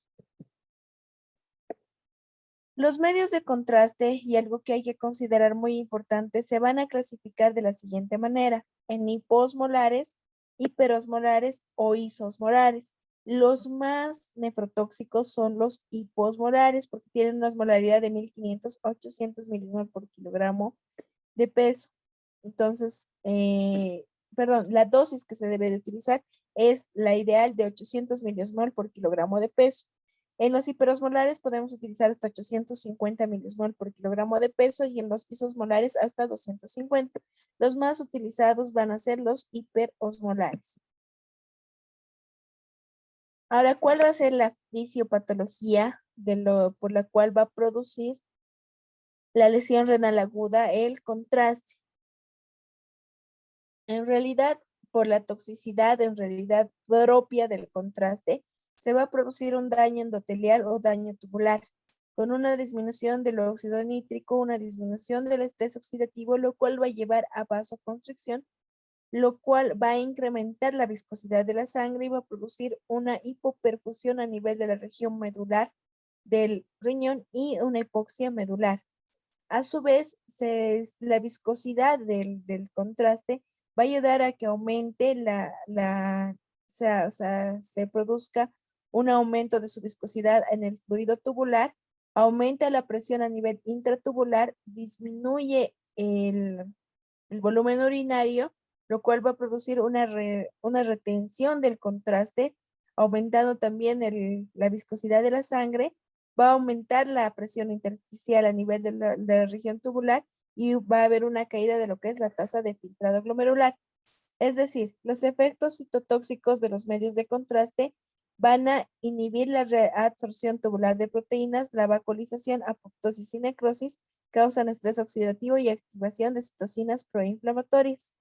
Los medios de contraste, y algo que hay que considerar muy importante, se van a clasificar de la siguiente manera: en hiposmolares, hiperosmolares o isosmolares. Los más nefrotóxicos son los hiposmolares porque tienen una osmolaridad de 1500 a 800 milimol por kilogramo de peso. Entonces, la dosis que se debe de utilizar es la ideal de 800 milimol por kilogramo de peso. En los hiperosmolares podemos utilizar hasta 850 milimol por kilogramo de peso y en los isosmolares hasta 250. Los más utilizados van a ser los hiperosmolares. Ahora, ¿cuál va a ser la fisiopatología por la cual va a producir la lesión renal aguda? El contraste. En realidad, por la toxicidad propia del contraste, se va a producir un daño endotelial o daño tubular, con una disminución del óxido nítrico, una disminución del estrés oxidativo, lo cual va a llevar a vasoconstricción, lo cual va a incrementar la viscosidad de la sangre y va a producir una hipoperfusión a nivel de la región medular del riñón y una hipoxia medular. A su vez, la viscosidad del contraste va a ayudar a que aumente se produzca un aumento de su viscosidad en el fluido tubular, aumenta la presión a nivel intratubular, disminuye el volumen urinario, lo cual va a producir una retención del contraste, aumentando también la viscosidad de la sangre, va a aumentar la presión intersticial a nivel de la región tubular y va a haber una caída de lo que es la tasa de filtrado glomerular. Es decir, los efectos citotóxicos de los medios de contraste van a inhibir la reabsorción tubular de proteínas, la vascularización, apoptosis y necrosis, causan estrés oxidativo y activación de citocinas proinflamatorias.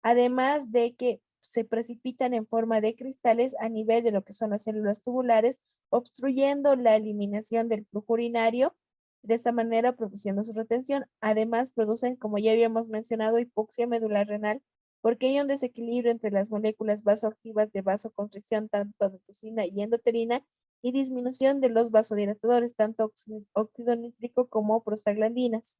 Además de que se precipitan en forma de cristales a nivel de lo que son las células tubulares, obstruyendo la eliminación del flujo urinario, de esta manera produciendo su retención. Además, producen, como ya habíamos mencionado, hipoxia medular renal, porque hay un desequilibrio entre las moléculas vasoactivas de vasoconstricción, tanto de toxina y endoterina, y disminución de los vasodilatadores, tanto óxido nítrico como prostaglandinas.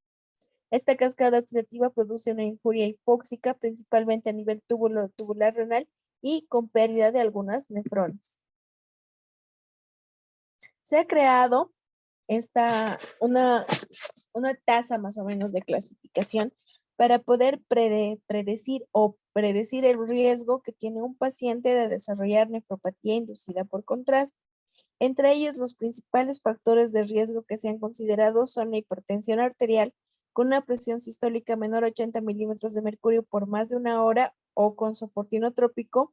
Esta cascada oxidativa produce una injuria hipóxica, principalmente a nivel tubular renal y con pérdida de algunas nefronas. Se ha creado una tasa más o menos de clasificación para poder predecir el riesgo que tiene un paciente de desarrollar nefropatía inducida por contraste. Entre ellos, los principales factores de riesgo que se han considerado son la hipertensión arterial con una presión sistólica menor a 80 milímetros de mercurio por más de una hora o con soporte inotrópico,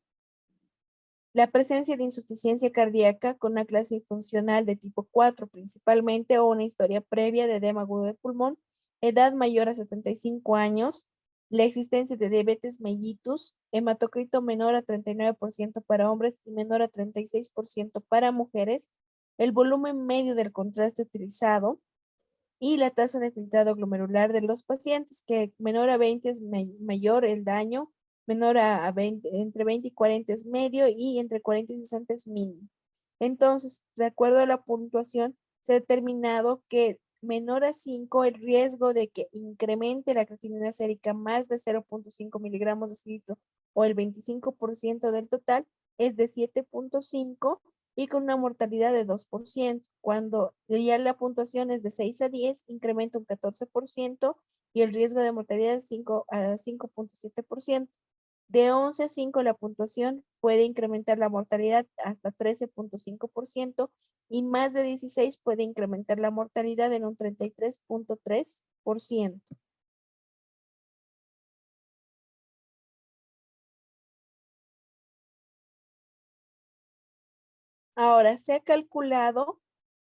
la presencia de insuficiencia cardíaca con una clase funcional de tipo 4 principalmente o una historia previa de edema agudo de pulmón, edad mayor a 75 años, la existencia de diabetes mellitus, hematocrito menor a 39% para hombres y menor a 36% para mujeres, el volumen medio del contraste utilizado y la tasa de filtrado glomerular de los pacientes, que menor a 20 es mayor el daño, menor a 20, entre 20 y 40 es medio y entre 40 y 60 es mínimo. Entonces, de acuerdo a la puntuación, se ha determinado que menor a 5 el riesgo de que incremente la creatinina sérica más de 0.5 miligramos de cilitro o el 25% del total es de 7.5 y con una mortalidad de 2%. Cuando ya la puntuación es de 6 a 10, incrementa un 14% y el riesgo de mortalidad es 5 a 5.7%. De 11 a 5 la puntuación puede incrementar la mortalidad hasta 13.5% y más de 16 puede incrementar la mortalidad en un 33.3%. Ahora, se ha calculado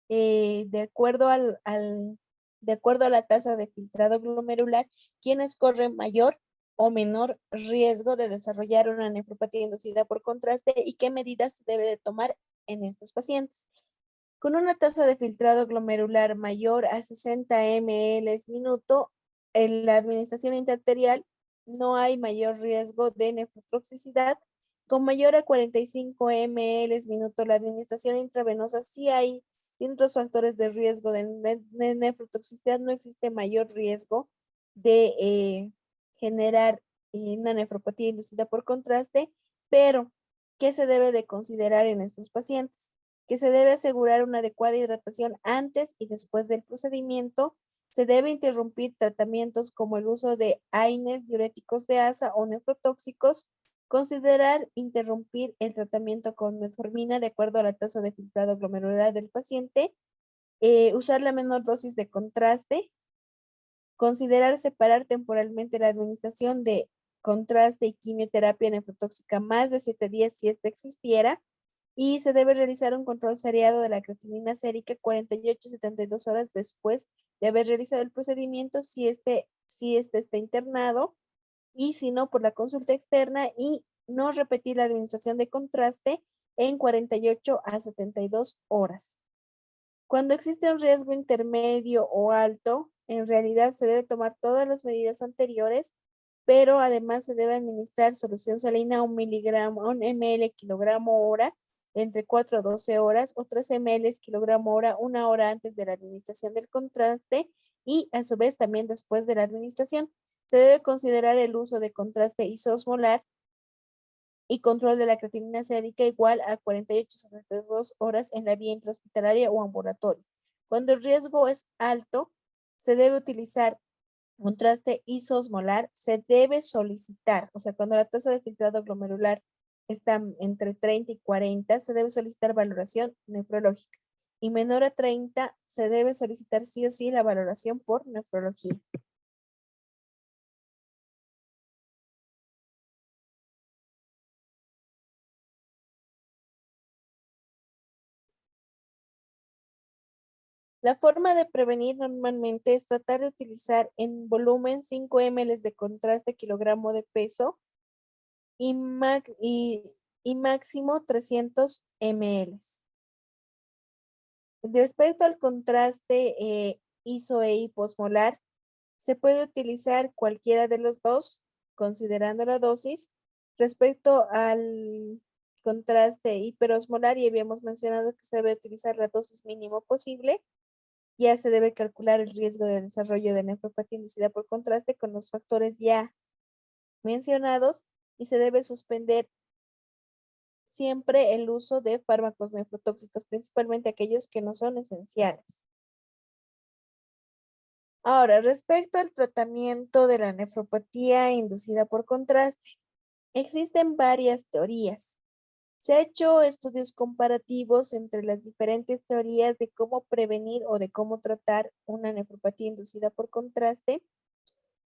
de acuerdo de acuerdo a la tasa de filtrado glomerular, quienes corren mayor o menor riesgo de desarrollar una nefropatía inducida por contraste y qué medidas se debe de tomar en estos pacientes. Con una tasa de filtrado glomerular mayor a 60 ml minuto, en la administración intraarterial no hay mayor riesgo de nefrotoxicidad. Con mayor a 45 ml minuto, la administración intravenosa sí hay otros factores de riesgo de nefrotoxicidad, no existe mayor riesgo de generar una nefropatía inducida por contraste, pero ¿qué se debe de considerar en estos pacientes? Que se debe asegurar una adecuada hidratación antes y después del procedimiento. Se debe interrumpir tratamientos como el uso de AINES, diuréticos de asa o nefrotóxicos. Considerar interrumpir el tratamiento con metformina de acuerdo a la tasa de filtrado glomerular del paciente. Usar la menor dosis de contraste. Considerar separar temporalmente la administración de contraste y quimioterapia nefrotóxica más de 7 días si esta existiera. Y se debe realizar un control seriado de la creatinina sérica 48 a 72 horas después de haber realizado el procedimiento si este está internado y si no por la consulta externa y no repetir la administración de contraste en 48 a 72 horas. Cuando existe un riesgo intermedio o alto, en realidad se debe tomar todas las medidas anteriores, pero además se debe administrar solución salina 1 ml kilogramo hora entre 4 a 12 horas o 3 ml kilogramo hora una hora antes de la administración del contraste y a su vez también después de la administración. Se debe considerar el uso de contraste isosmolar y control de la creatinina sérica igual a 48 a 72 horas en la vía intrahospitalaria o ambulatorio. Cuando el riesgo es alto, se debe utilizar contraste isosmolar, se debe solicitar, o sea, cuando la tasa de filtrado glomerular está entre 30 y 40, se debe solicitar valoración nefrológica. Y menor a 30, se debe solicitar sí o sí la valoración por nefrología. La forma de prevenir normalmente es tratar de utilizar en volumen 5 ml de contraste kilogramo de peso y máximo 300 ml. Respecto al contraste iso e hiposmolar, se puede utilizar cualquiera de los dos, considerando la dosis. Respecto al contraste hiperosmolar, y habíamos mencionado que se debe utilizar la dosis mínimo posible. Ya se debe calcular el riesgo de desarrollo de nefropatía inducida por contraste con los factores ya mencionados y se debe suspender siempre el uso de fármacos nefrotóxicos, principalmente aquellos que no son esenciales. Ahora, respecto al tratamiento de la nefropatía inducida por contraste, existen varias teorías. Se han hecho estudios comparativos entre las diferentes teorías de cómo prevenir o de cómo tratar una nefropatía inducida por contraste,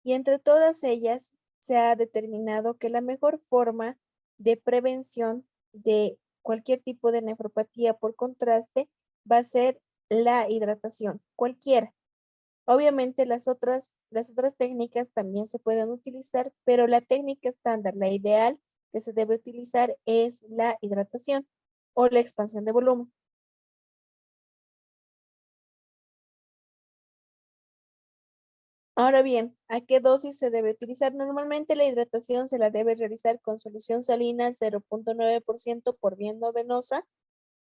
y entre todas ellas se ha determinado que la mejor forma de prevención de cualquier tipo de nefropatía por contraste va a ser la hidratación, cualquiera. Obviamente las otras técnicas también se pueden utilizar, pero la técnica estándar, la ideal que se debe utilizar es la hidratación o la expansión de volumen. Ahora bien, ¿a qué dosis se debe utilizar? Normalmente la hidratación se la debe realizar con solución salina al 0.9% por vía endovenosa.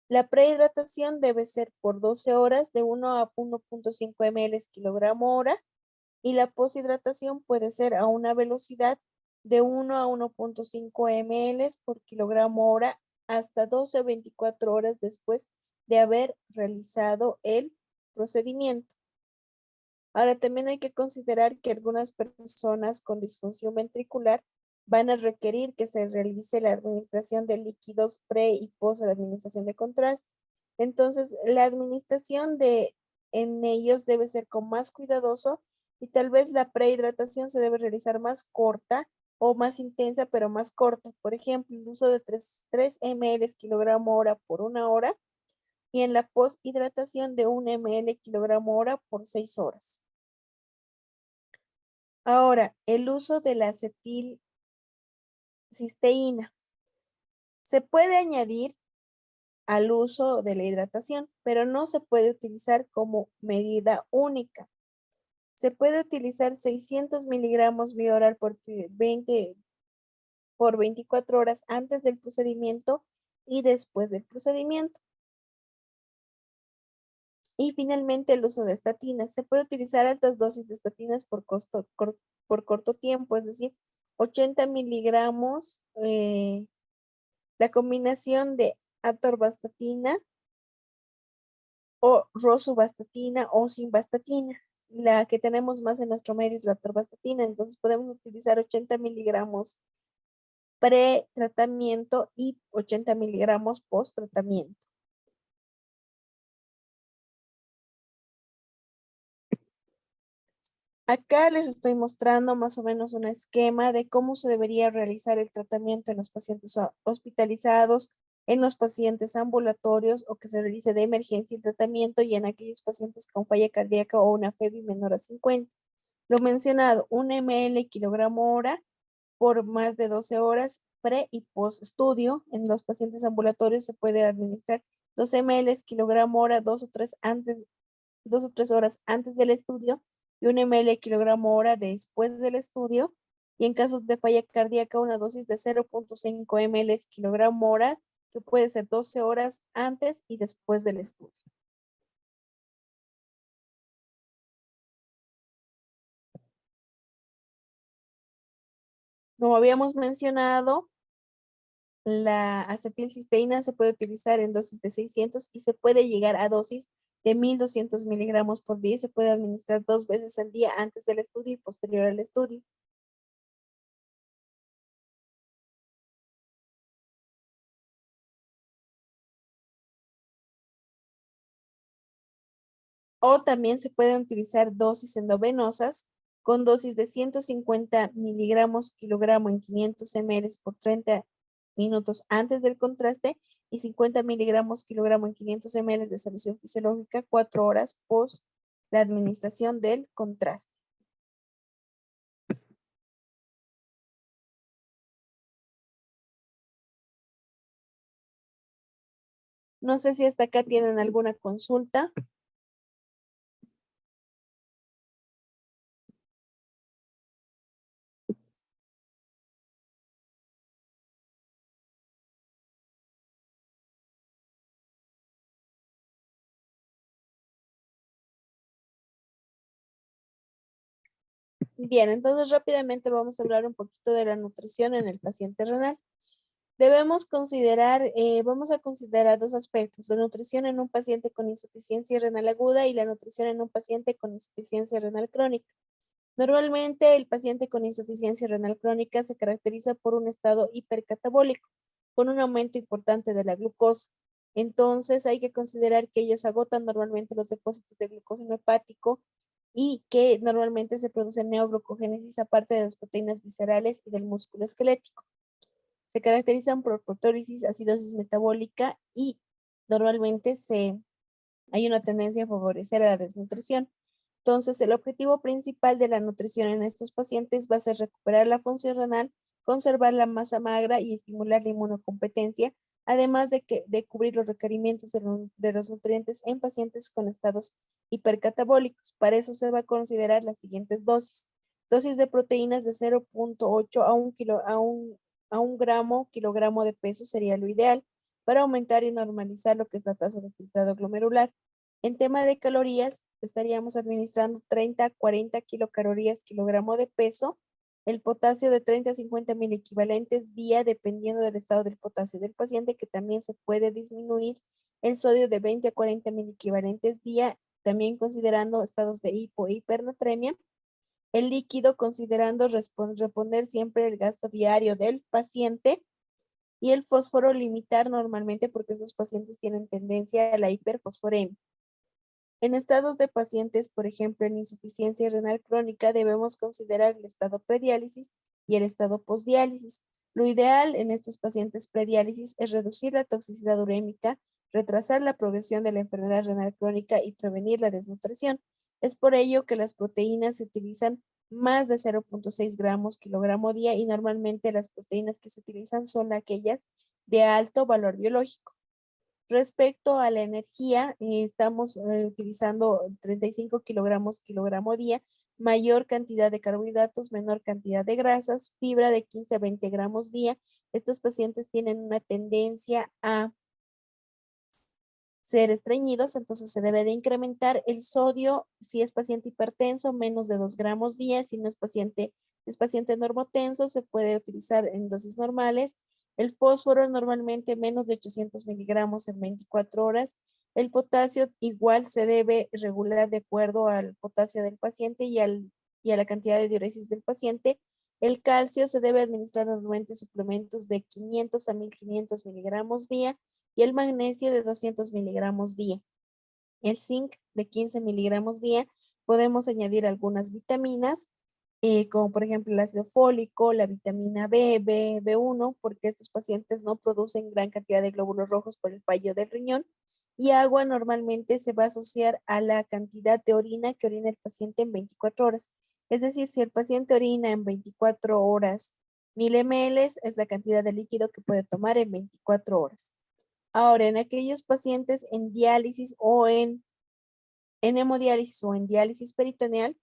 La prehidratación debe ser por 12 horas de 1 a 1.5 ml kilogramo hora y la poshidratación puede ser a una velocidad de 1 a 1.5 ml por kilogramo hora hasta 12 o 24 horas después de haber realizado el procedimiento. Ahora también hay que considerar que algunas personas con disfunción ventricular van a requerir que se realice la administración de líquidos pre y post la administración de contraste. Entonces, la administración en ellos debe ser con más cuidadoso y tal vez la prehidratación se debe realizar más corta o más intensa, pero más corta. Por ejemplo, el uso de 3 ml kilogramo hora por 1 hora y en la posthidratación de 1 ml kilogramo hora por 6 horas. Ahora, el uso de la acetilcisteína. Se puede añadir al uso de la hidratación, pero no se puede utilizar como medida única. Se puede utilizar 600 miligramos vía oral por 24 horas antes del procedimiento y después del procedimiento. Y finalmente el uso de estatinas. Se puede utilizar altas dosis de estatinas por corto tiempo, es decir, 80 miligramos, la combinación de atorvastatina o rosuvastatina o simvastatina. La que tenemos más en nuestro medio es la atorvastatina, entonces podemos utilizar 80 miligramos pre-tratamiento y 80 miligramos post-tratamiento. Acá les estoy mostrando más o menos un esquema de cómo se debería realizar el tratamiento en los pacientes hospitalizados, en los pacientes ambulatorios o que se realice de emergencia el tratamiento y en aquellos pacientes con falla cardíaca o una FEBI menor a 50. Lo mencionado, 1 ml kilogramo hora por más de 12 horas pre y post estudio. En los pacientes ambulatorios se puede administrar 2 ml kilogramo hora 2 o 3 horas antes del estudio y 1 ml kilogramo hora después del estudio. Y en casos de falla cardíaca, una dosis de 0.5 ml kilogramo hora, que puede ser 12 horas antes y después del estudio. Como habíamos mencionado, la acetilcisteína se puede utilizar en dosis de 600 y se puede llegar a dosis de 1200 miligramos por día. Se puede administrar 2 veces al día antes del estudio y posterior al estudio. O también se pueden utilizar dosis endovenosas con dosis de 150 miligramos kilogramo en 500 ml por 30 minutos antes del contraste y 50 miligramos kilogramo en 500 ml de solución fisiológica 4 horas post la administración del contraste. No sé si hasta acá tienen alguna consulta. Bien, entonces rápidamente vamos a hablar un poquito de la nutrición en el paciente renal. Debemos considerar, vamos a considerar dos aspectos, la nutrición en un paciente con insuficiencia renal aguda y la nutrición en un paciente con insuficiencia renal crónica. Normalmente el paciente con insuficiencia renal crónica se caracteriza por un estado hipercatabólico, con un aumento importante de la glucosa. Entonces hay que considerar que ellos agotan normalmente los depósitos de glucógeno hepático y que normalmente se produce neoglucogénesis aparte de las proteínas viscerales y del músculo esquelético. Se caracterizan por protólisis, acidosis metabólica y normalmente hay una tendencia a favorecer a la desnutrición. Entonces, el objetivo principal de la nutrición en estos pacientes va a ser recuperar la función renal, conservar la masa magra y estimular la inmunocompetencia, además de cubrir los requerimientos de los nutrientes en pacientes con estados hipercatabólicos. Para eso se va a considerar las siguientes dosis. Dosis de proteínas de 0.8 a un gramo kilogramo de peso sería lo ideal para aumentar y normalizar lo que es la tasa de filtrado glomerular. En tema de calorías, estaríamos administrando 30 a 40 kilocalorías kilogramo de peso, el potasio de 30 a 50 mil equivalentes día, dependiendo del estado del potasio del paciente, que también se puede disminuir, el sodio de 20 a 40 mil equivalentes día, también considerando estados de hipo e hipernatremia, el líquido considerando responder siempre el gasto diario del paciente, y el fósforo limitar normalmente porque estos pacientes tienen tendencia a la hiperfosforemia. En estados de pacientes, por ejemplo, en insuficiencia renal crónica, debemos considerar el estado prediálisis y el estado postdiálisis. Lo ideal en estos pacientes prediálisis es reducir la toxicidad urémica, retrasar la progresión de la enfermedad renal crónica y prevenir la desnutrición. Es por ello que las proteínas se utilizan más de 0.6 gramos kilogramo día y normalmente las proteínas que se utilizan son aquellas de alto valor biológico. Respecto a la energía, estamos utilizando 35 kilogramos kilogramo día, mayor cantidad de carbohidratos, menor cantidad de grasas, fibra de 15 a 20 gramos día. Estos pacientes tienen una tendencia a ser estreñidos, entonces se debe de incrementar el sodio. Si es paciente hipertenso, menos de 2 gramos día. Si no es paciente normotenso, se puede utilizar en dosis normales. El fósforo normalmente menos de 800 miligramos en 24 horas. El potasio igual se debe regular de acuerdo al potasio del paciente y a la cantidad de diuresis del paciente. El calcio se debe administrar normalmente suplementos de 500 a 1500 miligramos día y el magnesio de 200 miligramos día. El zinc de 15 miligramos día. Podemos añadir algunas vitaminas, como por ejemplo el ácido fólico, la vitamina B, B1, porque estos pacientes no producen gran cantidad de glóbulos rojos por el fallo del riñón. Y agua normalmente se va a asociar a la cantidad de orina que orina el paciente en 24 horas. Es decir, si el paciente orina en 24 horas 1000 ml, es la cantidad de líquido que puede tomar en 24 horas. Ahora, en aquellos pacientes en diálisis o en hemodiálisis o en diálisis peritoneal,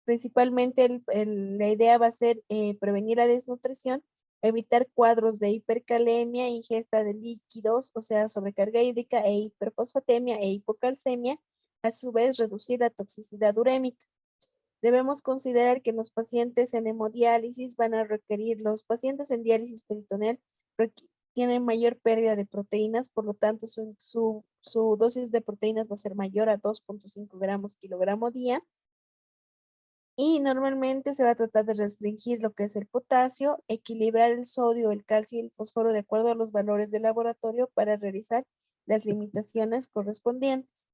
principalmente la idea va a ser prevenir la desnutrición, evitar cuadros de hipercalemia, ingesta de líquidos, o sea, sobrecarga hídrica e hiperfosfatemia e hipocalcemia, a su vez reducir la toxicidad urémica. Debemos considerar que los pacientes en hemodiálisis van a requerir, los pacientes en diálisis peritoneal tienen mayor pérdida de proteínas, por lo tanto su dosis de proteínas va a ser mayor a 2.5 gramos kilogramo día. Y normalmente se va a tratar de restringir lo que es el potasio, equilibrar el sodio, el calcio y el fósforo de acuerdo a los valores de laboratorio para realizar las limitaciones correspondientes.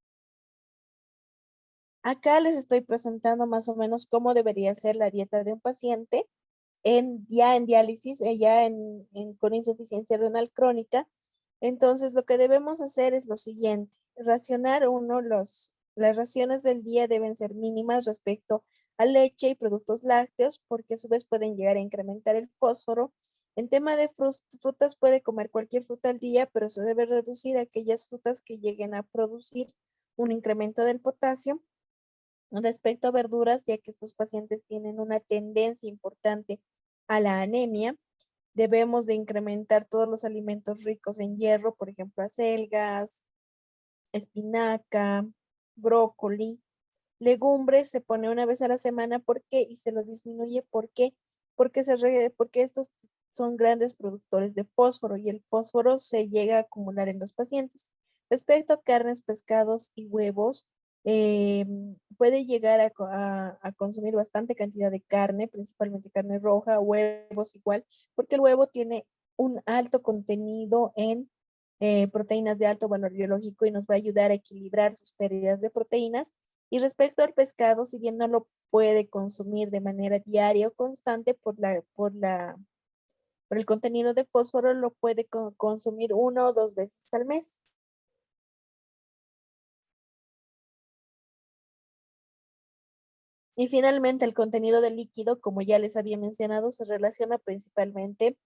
Acá les estoy presentando más o menos cómo debería ser la dieta de un paciente ya en diálisis, con insuficiencia renal crónica. Entonces, lo que debemos hacer es lo siguiente: racionar las raciones del día deben ser mínimas respecto a leche y productos lácteos, porque a su vez pueden llegar a incrementar el fósforo. En tema de frutas, puede comer cualquier fruta al día, pero se debe reducir aquellas frutas que lleguen a producir un incremento del potasio. Respecto a verduras, ya que estos pacientes tienen una tendencia importante a la anemia, debemos de incrementar todos los alimentos ricos en hierro, por ejemplo, acelgas, espinaca, brócoli. Legumbres se pone una vez a la semana, ¿por qué? Y se lo disminuye, ¿por qué? Porque estos son grandes productores de fósforo y el fósforo se llega a acumular en los pacientes. Respecto a carnes, pescados y huevos, puede llegar a consumir bastante cantidad de carne, principalmente carne roja, huevos igual, porque el huevo tiene un alto contenido en proteínas de alto valor biológico y nos va a ayudar a equilibrar sus pérdidas de proteínas. Y respecto al pescado, si bien no lo puede consumir de manera diaria o constante por el contenido de fósforo, lo puede consumir 1 o 2 veces al mes. Y finalmente, el contenido de líquido, como ya les había mencionado, se relaciona principalmente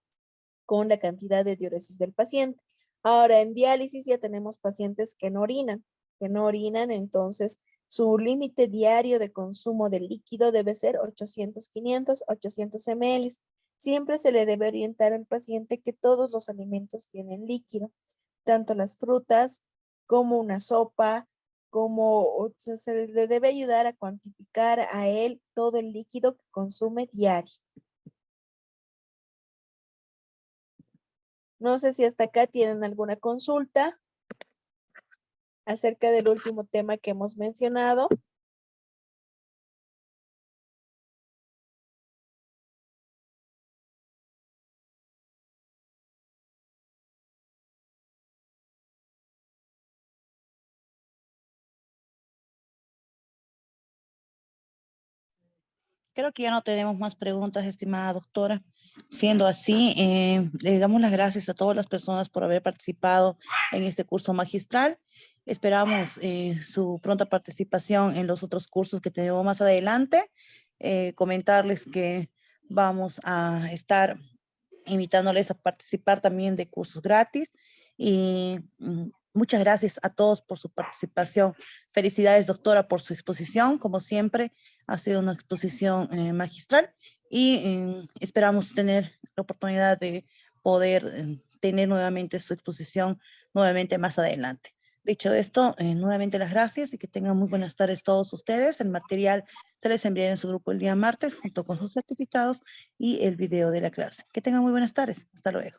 con la cantidad de diuresis del paciente. Ahora, en diálisis ya tenemos pacientes que no orinan, entonces su límite diario de consumo de líquido debe ser 800, 500, 800 ml. Siempre se le debe orientar al paciente que todos los alimentos tienen líquido, tanto las frutas como una sopa, se le debe ayudar a cuantificar a él todo el líquido que consume diario. No sé si hasta acá tienen alguna consulta acerca del último tema que hemos mencionado. Creo que ya no tenemos más preguntas, estimada doctora. Siendo así, le damos las gracias a todas las personas por haber participado en este curso magistral. Esperamos su pronta participación en los otros cursos que tenemos más adelante. Comentarles que vamos a estar invitándoles a participar también de cursos gratis y muchas gracias a todos por su participación. Felicidades, doctora, por su exposición. Como siempre, ha sido una exposición magistral y esperamos tener la oportunidad de poder tener nuevamente su exposición nuevamente más adelante. Dicho esto, nuevamente las gracias y que tengan muy buenas tardes todos ustedes. El material se les enviará en su grupo el día martes junto con sus certificados y el video de la clase. Que tengan muy buenas tardes. Hasta luego.